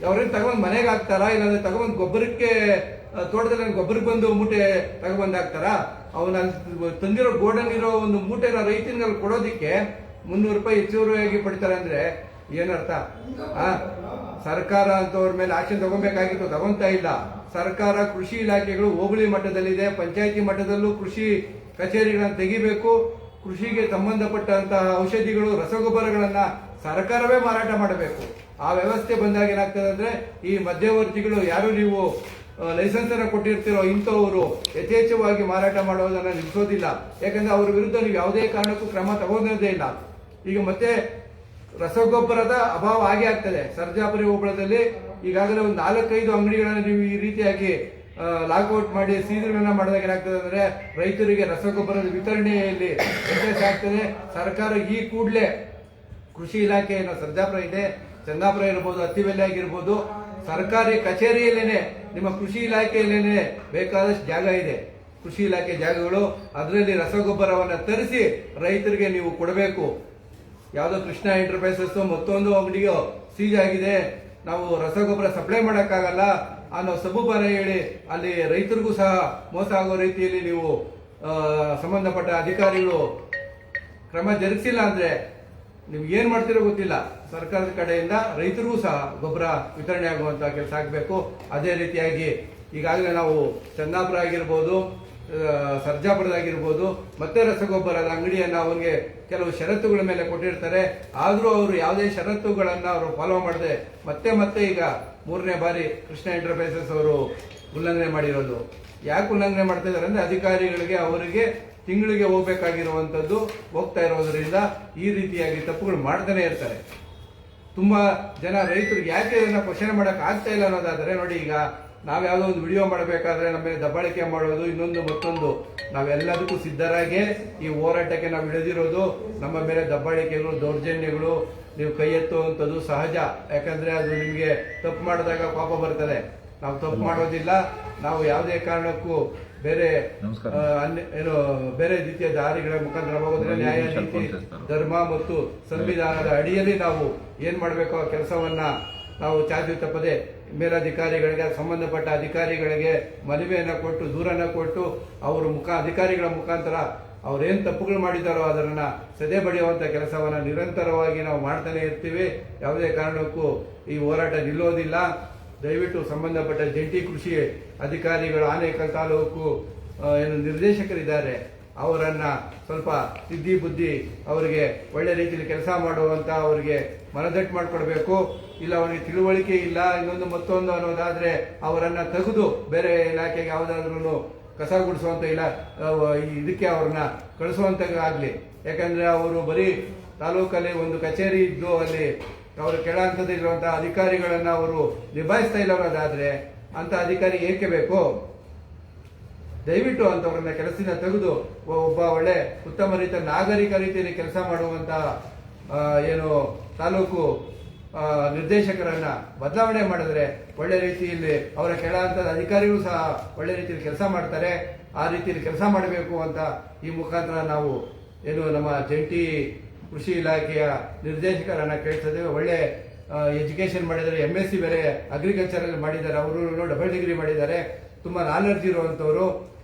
ಅವ್ರೇನು ತಗೊಂಡ್ ಮನೆಗೆ ಹಾಕ್ತಾರಾ, ಇಲ್ಲಾಂದ್ರೆ ತಗೊಂಡ್ ಗೊಬ್ಬರಕ್ಕೆ ತೋಟದಲ್ಲಿ ಗೊಬ್ಬರಕ್ಕೆ ಬಂದು ಮೂಟೆ ತಗೊಂಡ್ ಹಾಕ್ತಾರಾ? ಅವನ ತಂದಿರೋ ಗೋಡನ್ ಇರೋ ಒಂದು ಮೂಟೆನ ರೈತನಿಗೆ ಕೊಡೋದಿಕ್ಕೆ 300 ರೂಪಾಯಿ ಹೆಚ್ಚುವರಿಯಾಗಿ ಪಡಿತಾರೆ ಅಂದ್ರೆ ಏನರ್ಥ? ಸರ್ಕಾರ ಅಂತವ್ರ ಮೇಲೆ ಆಕ್ಷನ್ ತಗೊಬೇಕಾಗಿತ್ತು, ತಗೊಂತಾ ಇಲ್ಲ. ಸರ್ಕಾರ ಕೃಷಿ ಇಲಾಖೆಗಳು ಹೋಬಳಿ ಮಟ್ಟದಲ್ಲಿದೆ, ಪಂಚಾಯತಿ ಮಟ್ಟದಲ್ಲೂ ಕೃಷಿ ಕಚೇರಿಗಳನ್ನು ತೆಗಿಬೇಕು. ಕೃಷಿಗೆ ಸಂಬಂಧಪಟ್ಟಂತಹ ಔಷಧಿಗಳು, ರಸಗೊಬ್ಬರಗಳನ್ನ ಸರ್ಕಾರವೇ ಮಾರಾಟ ಮಾಡಬೇಕು. ಆ ವ್ಯವಸ್ಥೆ ಬಂದಾಗ ಏನಾಗ್ತದೆ ಅಂದ್ರೆ ಈ ಮಧ್ಯವರ್ತಿಗಳು ಯಾರು ನೀವು ಲೈಸೆನ್ಸ್ ಅನ್ನ ಕೊಟ್ಟಿರ್ತೀರೋ ಇಂಥವರು ಯಥೇಚ್ಛವಾಗಿ ಮಾರಾಟ ಮಾಡೋದನ್ನ ನಿಲ್ಲಿಸೋದಿಲ್ಲ. ಯಾಕಂದ್ರೆ ಅವ್ರ ವಿರುದ್ಧ ನೀವು ಯಾವುದೇ ಕಾರಣಕ್ಕೂ ಕ್ರಮ ತಗೋದೇ ಇಲ್ಲ. ಈಗ ಮತ್ತೆ ರಸಗೊಬ್ಬರದ ಅಭಾವ ಆಗೇ ಆಗ್ತದೆ. ಸರ್ಜಾಪುರಿ ಹೋಬಳದಲ್ಲಿ ಈಗಾಗಲೇ ಒಂದು 4-5 ಅಂಗಡಿಗಳನ್ನ ನೀವು ಈ ರೀತಿಯಾಗಿ ಲಾಕ್ಔಟ್ ಮಾಡಿ ಸೀಲ್ಗಳನ್ನ ಮಾಡಿದಾಗ ಏನಾಗ್ತದೆ ಅಂದ್ರೆ ರೈತರಿಗೆ ರಸಗೊಬ್ಬರದ ವಿತರಣೆಯಲ್ಲಿ ವ್ಯತ್ಯಾಸ ಆಗ್ತದೆ. ಸರ್ಕಾರ ಈ ಕೂಡಲೇ ಕೃಷಿ ಇಲಾಖೆ ಸರ್ಜಾಪುರ ಇದೆ, ಚಂದಾಪುರ ಇರ್ಬೋದು, ಅತ್ತಿಬೆಲೆ ಆಗಿರ್ಬೋದು, ಸರ್ಕಾರಿ ಕಚೇರಿಯಲ್ಲೇನೆ ನಿಮ್ಮ ಕೃಷಿ ಇಲಾಖೆಯಲ್ಲೇನೆ ಬೇಕಾದಷ್ಟು ಜಾಗ ಇದೆ, ಕೃಷಿ ಇಲಾಖೆ ಜಾಗಗಳು. ಅದರಲ್ಲಿ ರಸಗೊಬ್ಬರವನ್ನ ತರಿಸಿ ರೈತರಿಗೆ ನೀವು ಕೊಡಬೇಕು. ಯಾವುದೋ ಕೃಷ್ಣ ಎಂಟರ್ಪ್ರೈಸಸ್ ಮತ್ತೊಂದು ಅಂಗಡಿಯೋ ಸೀಜ್ ಆಗಿದೆ, ನಾವು ರಸಗೊಬ್ಬರ ಸಪ್ಲೈ ಮಾಡಕ್ಕಾಗಲ್ಲ ಅನ್ನೋ ಸಬೂಬಾರ ಹೇಳಿ ಅಲ್ಲಿ ರೈತರಿಗೂ ಸಹ ಮೋಸ ಆಗೋ ರೀತಿಯಲ್ಲಿ ನೀವು ಸಂಬಂಧಪಟ್ಟ ಅಧಿಕಾರಿಗಳು ಕ್ರಮ ಜರುಗಿಸಿಲ್ಲ ಅಂದ್ರೆ ನೀವು ಏನ್ ಮಾಡ್ತಿರೋ ಗೊತ್ತಿಲ್ಲ. ಸರ್ಕಾರದ ಕಡೆಯಿಂದ ರೈತರಿಗೂ ಸಹ ಗೊಬ್ಬರ ವಿತರಣೆ ಆಗುವಂತ ಕೆಲಸ ಆಗಬೇಕು. ಅದೇ ರೀತಿಯಾಗಿ ಈಗಾಗಲೇ ನಾವು ಚಂದಾಪುರ ಆಗಿರ್ಬೋದು, ಸರ್ಜಾಪುರದಾಗಿರ್ಬೋದು, ಮತ್ತೆ ರಸಗೊಬ್ಬರದ ಅಂಗಡಿಯನ್ನು ಅವನಿಗೆ ಕೆಲವು ಷರತ್ತುಗಳ ಮೇಲೆ ಕೊಟ್ಟಿರ್ತಾರೆ. ಆದರೂ ಅವರು ಯಾವುದೇ ಷರತ್ತುಗಳನ್ನು ಅವರು ಫಾಲೋ ಮಾಡದೆ ಮತ್ತೆ ಈಗ 3ನೇ ಬಾರಿ ಕೃಷ್ಣ ಎಂಟರ್ಪ್ರೈಸಸ್ ಅವರು ಉಲ್ಲಂಘನೆ ಮಾಡಿರೋದು. ಯಾಕೆ ಉಲ್ಲಂಘನೆ ಮಾಡ್ತಾ ಇದ್ದಾರೆ ಅಂದ್ರೆ ಅಧಿಕಾರಿಗಳಿಗೆ ಅವರಿಗೆ ತಿಂಗಳಿಗೆ ಹೋಗ್ಬೇಕಾಗಿರುವಂತದ್ದು ಹೋಗ್ತಾ ಇರೋದ್ರಿಂದ ಈ ರೀತಿಯಾಗಿ ತಪ್ಪುಗಳು ಮಾಡ್ತಾನೆ ಇರ್ತಾರೆ. ತುಂಬಾ ಜನ ರೈತರು ಯಾಕೆ ಇದನ್ನ ಕ್ವಶನ್ ಮಾಡಕ್ ಆಗ್ತಾ ಇಲ್ಲ ಅನ್ನೋದಾದ್ರೆ ನೋಡಿ, ಈಗ ನಾವ್ ಯಾವ್ದೋ ಒಂದು ವಿಡಿಯೋ ಮಾಡಬೇಕಾದ್ರೆ ನಮ್ಮ ಮೇಲೆ ದಬ್ಬಾಳಿಕೆ ಮಾಡೋದು, ಇನ್ನೊಂದು ಮತ್ತೊಂದು, ನಾವೆಲ್ಲದಕ್ಕೂ ಸಿದ್ಧರಾಗೆ ಈ ಹೋರಾಟಕ್ಕೆ ನಾವು ಇಳಿದಿರೋದು. ನಮ್ಮ ಮೇಲೆ ದಬ್ಬಾಳಿಕೆಗಳು, ದೌರ್ಜನ್ಯಗಳು, ನೀವು ಕೈ ಎತ್ತುವಂಥದ್ದು ಸಹಜ. ಯಾಕಂದ್ರೆ ಅದು ನಿಮ್ಗೆ ತಪ್ಪು ಮಾಡಿದಾಗ ಪಾಪ ಬರ್ತದೆ. ನಾವು ತಪ್ಪು ಮಾಡೋದಿಲ್ಲ. ನಾವು ಯಾವುದೇ ಕಾರಣಕ್ಕೂ ಬೇರೆ ಬೇರೆ ರೀತಿಯ ದಾರಿಗಳ ಮುಖಾಂತರ ಹೋಗೋದ್ರೆ ನ್ಯಾಯ, ನೀತಿ, ಧರ್ಮ ಮತ್ತು ಸಂವಿಧಾನದ ಅಡಿಯಲ್ಲಿ ನಾವು ಏನ್ ಮಾಡಬೇಕು ಆ ಕೆಲಸವನ್ನ ನಾವು ಚಾಚು ತಪ್ಪದೆ ಮೇಲಧಿಕಾರಿಗಳಿಗೆ, ಸಂಬಂಧಪಟ್ಟ ಅಧಿಕಾರಿಗಳಿಗೆ ಮನವಿಯನ್ನ ಕೊಟ್ಟು, ದೂರನ್ನ ಕೊಟ್ಟು, ಅವರು ಅಧಿಕಾರಿಗಳ ಮುಖಾಂತರ ಅವ್ರೇನ್ ತಪ್ಪುಗಳು ಮಾಡಿದಾರೋ ಅದನ್ನ ಸದೆ ಬಡಿಯುವಂತ ಕೆಲಸವನ್ನ ನಿರಂತರವಾಗಿ ನಾವು ಮಾಡ್ತಾನೆ ಇರ್ತೀವಿ. ಯಾವುದೇ ಕಾರಣಕ್ಕೂ ಈ ಹೋರಾಟ ನಿಲ್ಲೋದಿಲ್ಲ. ದಯವಿಟ್ಟು ಸಂಬಂಧಪಟ್ಟ ಜಂಟಿ ಕೃಷಿ ಅಧಿಕಾರಿಗಳು, ಆನೇಕಲ್ ತಾಲೂಕು ಏನು ನಿರ್ದೇಶಕರಿದ್ದಾರೆ, ಅವರನ್ನ ಸ್ವಲ್ಪ ಸಿದ್ಧಿ ಬುದ್ಧಿ ಅವರಿಗೆ ಒಳ್ಳೆ ರೀತಿಯಲ್ಲಿ ಕೆಲಸ ಮಾಡುವಂತ ಅವರಿಗೆ ಮನದಟ್ಟು ಮಾಡಿಕೊಡ್ಬೇಕು. ಇಲ್ಲ ಅವರಿಗೆ ತಿಳುವಳಿಕೆ ಇಲ್ಲ, ಇನ್ನೊಂದು ಮತ್ತೊಂದು ಅನ್ನೋದಾದ್ರೆ ಅವರನ್ನ ತೆಗೆದು ಬೇರೆ ಇಲಾಖೆಗೆ ಯಾವುದಾದ್ರೂ ಕಸ ಗುಡಿಸುವಂತ ಇಲ್ಲ ಇದಕ್ಕೆ ಅವ್ರನ್ನ ಕಳಿಸುವಂತ ಆಗ್ಲಿ. ಯಾಕಂದ್ರೆ ಅವರು ಬರೀ ತಾಲೂಕಲ್ಲಿ ಒಂದು ಕಚೇರಿ ಇದ್ದು ಅಲ್ಲಿ ಅವರ ಕೆಳ ಹಂತದಲ್ಲಿರುವಂತಹ ಅಧಿಕಾರಿಗಳನ್ನ ಅವರು ನಿಭಾಯಿಸ್ತಾ ಇಲ್ಲ ಅನ್ನೋದಾದ್ರೆ ಅಂತ ಅಧಿಕಾರಿ ಏಕೆ ಬೇಕು? ದಯವಿಟ್ಟು ಅಂತವ್ರನ್ನ ಕೆಲಸದಿಂದ ತೆಗೆದು ಒಬ್ಬ ಒಳ್ಳೆ ಉತ್ತಮ ರೀತಿಯ ನಾಗರಿಕ ರೀತಿಯಲ್ಲಿ ಕೆಲಸ ಮಾಡುವಂತ ಏನು ತಾಲೂಕು ನಿರ್ದೇಶಕರನ್ನ ಬದಲಾವಣೆ ಮಾಡಿದ್ರೆ ಒಳ್ಳೆ ರೀತಿಯಲ್ಲಿ ಅವರ ಕೆಳ ಹಂತದ ಅಧಿಕಾರಿಗಳು ಸಹ ಒಳ್ಳೆ ರೀತಿಯಲ್ಲಿ ಕೆಲಸ ಮಾಡ್ತಾರೆ. ಆ ರೀತಿಯಲ್ಲಿ ಕೆಲಸ ಮಾಡಬೇಕು ಅಂತ ಈ ಮುಖಾಂತರ ನಾವು ಏನು ನಮ್ಮ ಜಂಟಿ ಕೃಷಿ ಇಲಾಖೆಯ ನಿರ್ದೇಶಕರನ್ನ ಕೇಳ್ತಿದ್ದೇವೆ. ಒಳ್ಳೆ ಎಜುಕೇಶನ್ ಮಾಡಿದ್ದಾರೆ, MSc ಬೇರೆ ಅಗ್ರಿಕಲ್ಚರ್ ಅಲ್ಲಿ ಮಾಡಿದ್ದಾರೆ, ಅವರು ಡಬಲ್ ಡಿಗ್ರಿ ಮಾಡಿದ್ದಾರೆ, ತುಂಬಾ ನಾಲೆಡ್ಜ್ ಇರುವಂತವರು.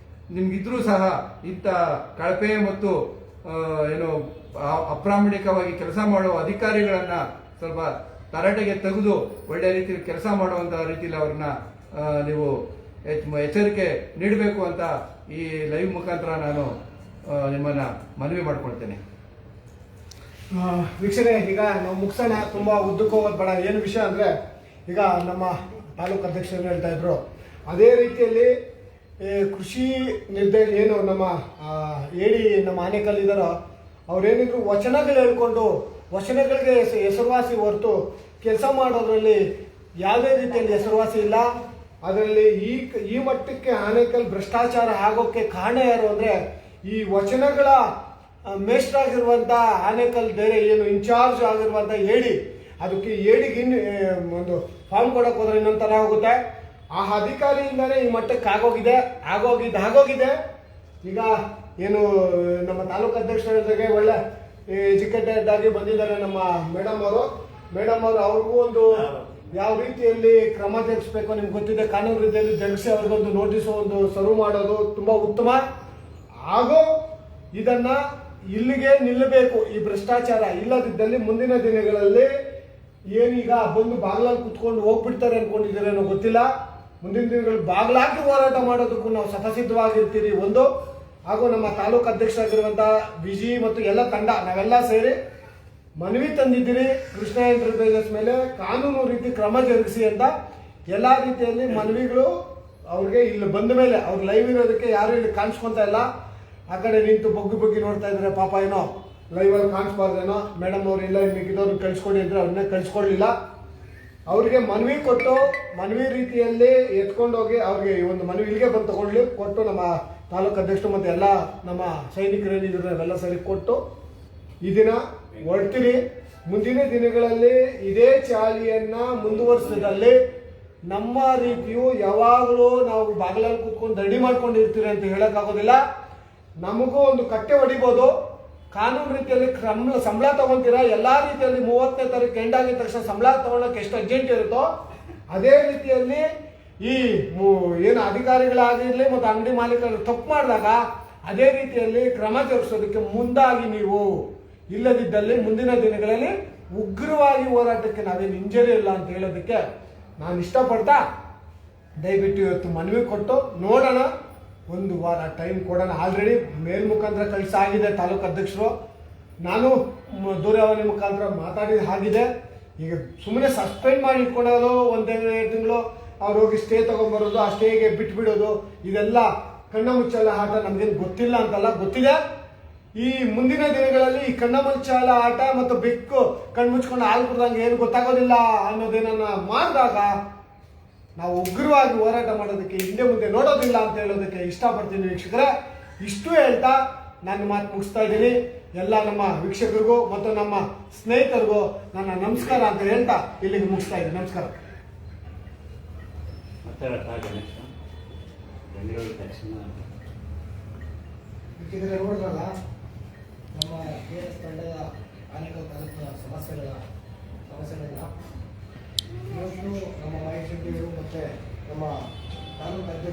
ನಿಮ್ಗಿದ್ರೂ ಸಹ ಇಂಥ ಕಳಪೆ ಮತ್ತು ಏನು ಅಪ್ರಾಮಾಣಿಕವಾಗಿ ಕೆಲಸ ಮಾಡುವ ಅಧಿಕಾರಿಗಳನ್ನ ಸ್ವಲ್ಪ ತರಾಟೆಗೆ ತೆಗೆದು ಒಳ್ಳೆ ರೀತಿಯಲ್ಲಿ ಕೆಲಸ ಮಾಡುವಂತಹ ರೀತಿಯಲ್ಲಿ ಅವ್ರನ್ನ ನೀವು ಎಚ್ಚರಿಕೆ ನೀಡಬೇಕು ಅಂತ ಈ ಲೈವ್ ಮುಖಾಂತರ ನಾನು ನಿಮ್ಮನ್ನ ಮನವಿ ಮಾಡ್ಕೊಳ್ತೇನೆ. ವೀಕ್ಷಣೆ, ಈಗ ನಾವು ಮುಗಿಸೋಣ, ತುಂಬಾ ಉದ್ದಕ್ಕೆ ಹೋಗೋದು ಬೇಡ. ಏನು ವಿಷಯ ಅಂದ್ರೆ, ಈಗ ನಮ್ಮ ತಾಲೂಕು ಅಧ್ಯಕ್ಷರು ಹೇಳ್ತಾ ಇದ್ರು, ಅದೇ ರೀತಿಯಲ್ಲಿ ಕೃಷಿ ಏನು ನಮ್ಮ ನಮ್ಮ ಆನೇಕಲ್ ಇದ್ದಾರೋ ಅವ್ರೇನಿದ್ರು ವಚನಗಳು ಹೇಳ್ಕೊಂಡು ವಚನಗಳಿಗೆ ಹೆಸರುವಾಸಿ ಹೊರತು ಕೆಲಸ ಮಾಡೋದ್ರಲ್ಲಿ ಯಾವುದೇ ರೀತಿಯಲ್ಲಿ ಹೆಸರುವಾಸಿ ಇಲ್ಲ. ಅದರಲ್ಲಿ ಈ ಮಟ್ಟಕ್ಕೆ ಆನೇಕಲ್ ಭ್ರಷ್ಟಾಚಾರ ಆಗೋಕ್ಕೆ ಕಾರಣ ಯಾರು ಅಂದ್ರೆ ಈ ವಚನಗಳ ಮೇಷ್ಟ್ರಾಗಿರುವಂತ ಆನೇಕಲ್ ಬೇರೆ ಏನು ಇನ್ಚಾರ್ಜ್ ಆಗಿರುವಂತ ಅದಕ್ಕೆ ಏಡಿಗೆ ಒಂದು ಫಾರ್ಮ್ ಕೊಡಕ್ ಹೋದ್ರೆ ಇನ್ನೊಂದು ತರ ಹೋಗುತ್ತೆ. ಆ ಅಧಿಕಾರಿಯಿಂದಾನೇ ಈ ಮಟ್ಟಕ್ಕೆ ಆಗೋಗಿದೆ. ಈಗ ಏನು ನಮ್ಮ ತಾಲೂಕು ಅಧ್ಯಕ್ಷರ ಜೊತೆಗೆ ಒಳ್ಳೆ ಎಜುಕೇಟೆಡ್ ಆಗಿ ಬಂದಿದ್ದಾರೆ ನಮ್ಮ ಮೇಡಮ್ ಅವರು ಅವ್ರಿಗೂ ಒಂದು ಯಾವ ರೀತಿಯಲ್ಲಿ ಕ್ರಮ ಜರುಗಿಸಬೇಕು ನಿಮ್ಗೆ ಗೊತ್ತಿದೆ. ಕಾನೂನು ರೀತಿಯಲ್ಲಿ ಜರುಗಿಸಿ ಅವ್ರಿಗೊಂದು ನೋಟಿಸ್ ಒಂದು ಸರ್ವ್ ಮಾಡೋದು ತುಂಬಾ ಉತ್ತಮ. ಹಾಗೂ ಇದನ್ನ ಇಲ್ಲಿಗೆ ನಿಲ್ಲಬೇಕು ಈ ಭ್ರಷ್ಟಾಚಾರ. ಇಲ್ಲದಿದ್ದಲ್ಲಿ ಮುಂದಿನ ದಿನಗಳಲ್ಲಿ ಏನೀಗ ಬಂದು ಬಾಗ್ಲಲ್ಲಿ ಕುತ್ಕೊಂಡು ಹೋಗ್ಬಿಡ್ತಾರೆ ಅನ್ಕೊಂಡಿದ್ದೀರೇನೋ ಗೊತ್ತಿಲ್ಲ. ಮುಂದಿನ ದಿನಗಳು ಬಾಗ್ಲಾಕಿ ಹೋರಾಟ ಮಾಡೋದಕ್ಕೂ ನಾವು ಸತಸಿದ್ಧವಾಗಿರ್ತೀರಿ ಒಂದು. ಹಾಗೂ ನಮ್ಮ ತಾಲೂಕು ಅಧ್ಯಕ್ಷರಾಗಿರುವಂತಹ ವಿಜಿ ಮತ್ತು ಎಲ್ಲ ತಂಡ ನಾವೆಲ್ಲ ಸೇರಿ ಮನವಿ ತಂದಿದ್ದೀರಿ ಕೃಷ್ಣ ಎಂಟರ್ಪ್ರೈಸಸ್ ಮೇಲೆ ಕಾನೂನು ರೀತಿ ಕ್ರಮ ಜರುಗಿಸಿ ಅಂತ. ಎಲ್ಲಾ ರೀತಿಯಲ್ಲಿ ಮನವಿಗಳು ಅವ್ರಿಗೆ ಇಲ್ಲಿ ಬಂದ ಮೇಲೆ ಅವ್ರು ಲೈವ್ ಇರೋದಕ್ಕೆ ಯಾರು ಇಲ್ಲಿ ಕಾಣಿಸ್ಕೊಂತ ಇಲ್ಲ. ಆ ಕಡೆ ನಿಂತು ಬಗ್ಗಿ ನೋಡ್ತಾ ಇದ್ರೆ ಪಾಪ ಏನೋ ಲೈವ್ ಅಲ್ಲಿ ಕಾಣಿಸ್ಬಾರ್ದೇನೋ. ಮೇಡಮ್ ಅವ್ರು ಇಲ್ಲ ಮಿಕ್ಕಿದವ್ರು ಕಳ್ಸಿಕೊಡಿ ಅಂದ್ರೆ ಅವ್ರನ್ನೇ ಕಳ್ಸಿಕೊಡ್ಲಿಲ್ಲ. ಅವ್ರಿಗೆ ಮನವಿ ಕೊಟ್ಟು ಮನವಿ ರೀತಿಯಲ್ಲಿ ಎತ್ಕೊಂಡೋಗಿ ಅವ್ರಿಗೆ ಒಂದು ಮನವಿ ಇಲ್ಲಿಗೆ ಬಂದು ಕೊಟ್ಟು ನಮ್ಮ ತಾಲೂಕು ಅಧ್ಯಕ್ಷರು ಮತ್ತೆ ಎಲ್ಲ ನಮ್ಮ ಸೈನಿಕರೇನಿದ್ರು ಅವೆಲ್ಲ ಸರಿ ಕೊಟ್ಟು ಈ ದಿನ ಹೊರಡ್ತೀರಿ. ಮುಂದಿನ ದಿನಗಳಲ್ಲಿ ಇದೇ ಚಾಳಿಯನ್ನ ಮುಂದುವರಿಸಿದಲ್ಲಿ ನಮ್ಮ ರೀತಿಯು ಯಾವಾಗಲೂ ನಾವು ಬಾಗಿಲಲ್ಲಿ ಕೂತ್ಕೊಂಡು ದಂಡಿ ಮಾಡ್ಕೊಂಡಿರ್ತೀರಿ ಅಂತ ಹೇಳಕ್ಕಾಗೋದಿಲ್ಲ. ನಮಗೂ ಒಂದು ಕಟ್ಟೆ ಹೊಡಿಬೋದು. ಕಾನೂನು ರೀತಿಯಲ್ಲಿ ಸಂಬಳ ತಗೊಂತೀರಾ, ಎಲ್ಲಾ ರೀತಿಯಲ್ಲಿ 30ನೇ ತಾರೀಕು ಎಂಡ್ ಆಗಿದ ತಕ್ಷಣ ಸಂಬಳ ತಗೊಳ್ಳೋಕೆ ಎಷ್ಟು ಅರ್ಜೆಂಟ್ ಇರುತ್ತೋ ಅದೇ ರೀತಿಯಲ್ಲಿ ಈ ಏನು ಅಧಿಕಾರಿಗಳಾಗಿರ್ಲಿ ಮತ್ತು ಅಂಗಡಿ ಮಾಲೀಕರು ತಪ್ಪು ಮಾಡಿದಾಗ ಅದೇ ರೀತಿಯಲ್ಲಿ ಕ್ರಮ ಜರುಗಿಸೋದಕ್ಕೆ ಮುಂದಾಗಿ ನೀವು. ಇಲ್ಲದಿದ್ದಲ್ಲಿ ಮುಂದಿನ ದಿನಗಳಲ್ಲಿ ಉಗ್ರವಾಗಿ ಹೋರಾಟಕ್ಕೆ ನಾವೇನು ಇಂಜರಿ ಇಲ್ಲ ಅಂತ ಹೇಳೋದಕ್ಕೆ ನಾನು ಇಷ್ಟಪಡ್ತಾ ದಯವಿಟ್ಟು ಇವತ್ತು ಮನವಿ ಕೊಟ್ಟು ನೋಡೋಣ, ಒಂದು ವಾರ ಟೈಮ್ ಕೊಡೋಣ. ಆಲ್ರೆಡಿ ಮೇಲ್ ಮುಖಾಂತರ ಕಳಿಸಾಗಿದೆ ತಾಲೂಕು ಅಧ್ಯಕ್ಷರು, ನಾನು ದೂರವಾಣಿ ಮುಖಾಂತರ ಮಾತಾಡಿದ ಆಗಿದೆ. ಈಗ ಸುಮ್ಮನೆ ಸಸ್ಪೆಂಡ್ ಮಾಡಿ ಇಟ್ಕೊಳ್ಳೋದು, ಒಂದೆರಡು ತಿಂಗಳು ಅವ್ರು ಹೋಗಿ ಸ್ಟೇ ತಗೊಂಡ್ಬರೋದು, ಆ ಸ್ಟೇಗೆ ಬಿಟ್ಬಿಡೋದು, ಇದೆಲ್ಲ ಕಣ್ಣ ಮುಚ್ಚಾಲ ಆಟ ನಮ್ಗೇನು ಗೊತ್ತಿಲ್ಲ ಅಂತಲ್ಲ, ಗೊತ್ತಿದೆ. ಈ ಮುಂದಿನ ದಿನಗಳಲ್ಲಿ ಈ ಕಣ್ಣ ಮುಚ್ಚಾಲ ಆಟ ಮತ್ತು ಬೆಕ್ಕು ಕಣ್ಣು ಮುಚ್ಕೊಂಡು ಹಾಲು ಕುಡ್ದಂಗೆ ಏನು ಗೊತ್ತಾಗೋದಿಲ್ಲ ಅನ್ನೋದೇನನ್ನ ಮಾಡಿದಾಗ ನಾವು ಉಗ್ರವಾಗಿ ಹೋರಾಟ ಮಾಡೋದಕ್ಕೆ ಹಿಂದೆ ಮುಂದೆ ನೋಡೋದಿಲ್ಲ ಅಂತ ಹೇಳೋದಕ್ಕೆ ಇಷ್ಟಪಡ್ತೀನಿ ವೀಕ್ಷಕರೇ. ಇಷ್ಟು ಹೇಳ್ತಾ ನನ್ನ ಮಾತು ಮುಗಿಸ್ತಾ ಇದ್ದೀನಿ. ಎಲ್ಲ ನಮ್ಮ ವೀಕ್ಷಕರಿಗೂ ಮತ್ತು ನಮ್ಮ ಸ್ನೇಹಿತರಿಗೂ ನನ್ನ ನಮಸ್ಕಾರ ಅಂತ ಹೇಳ್ತಾ ಇಲ್ಲಿಗೆ ಮುಗಿಸ್ತಾ ಇದ್ದೀನಿ. ನಮಸ್ಕಾರ. ಬೆಂಗಳೂರು ತಕ್ಷಣ ನೋಡಿದ್ರಲ್ಲ ನಮ್ಮ KS ತಂಡದ ಆನೇಕಲ್ ತಾಲೂಕಿನ ಸಮಸ್ಯೆಗಳನ್ನ ಇವತ್ತು ನಮ್ಮ ಮಹೇಶ್ ರೆಡ್ಡಿಯವರು ಮತ್ತು ನಮ್ಮ ತಾಲೂಕು ಅಧ್ಯಕ್ಷ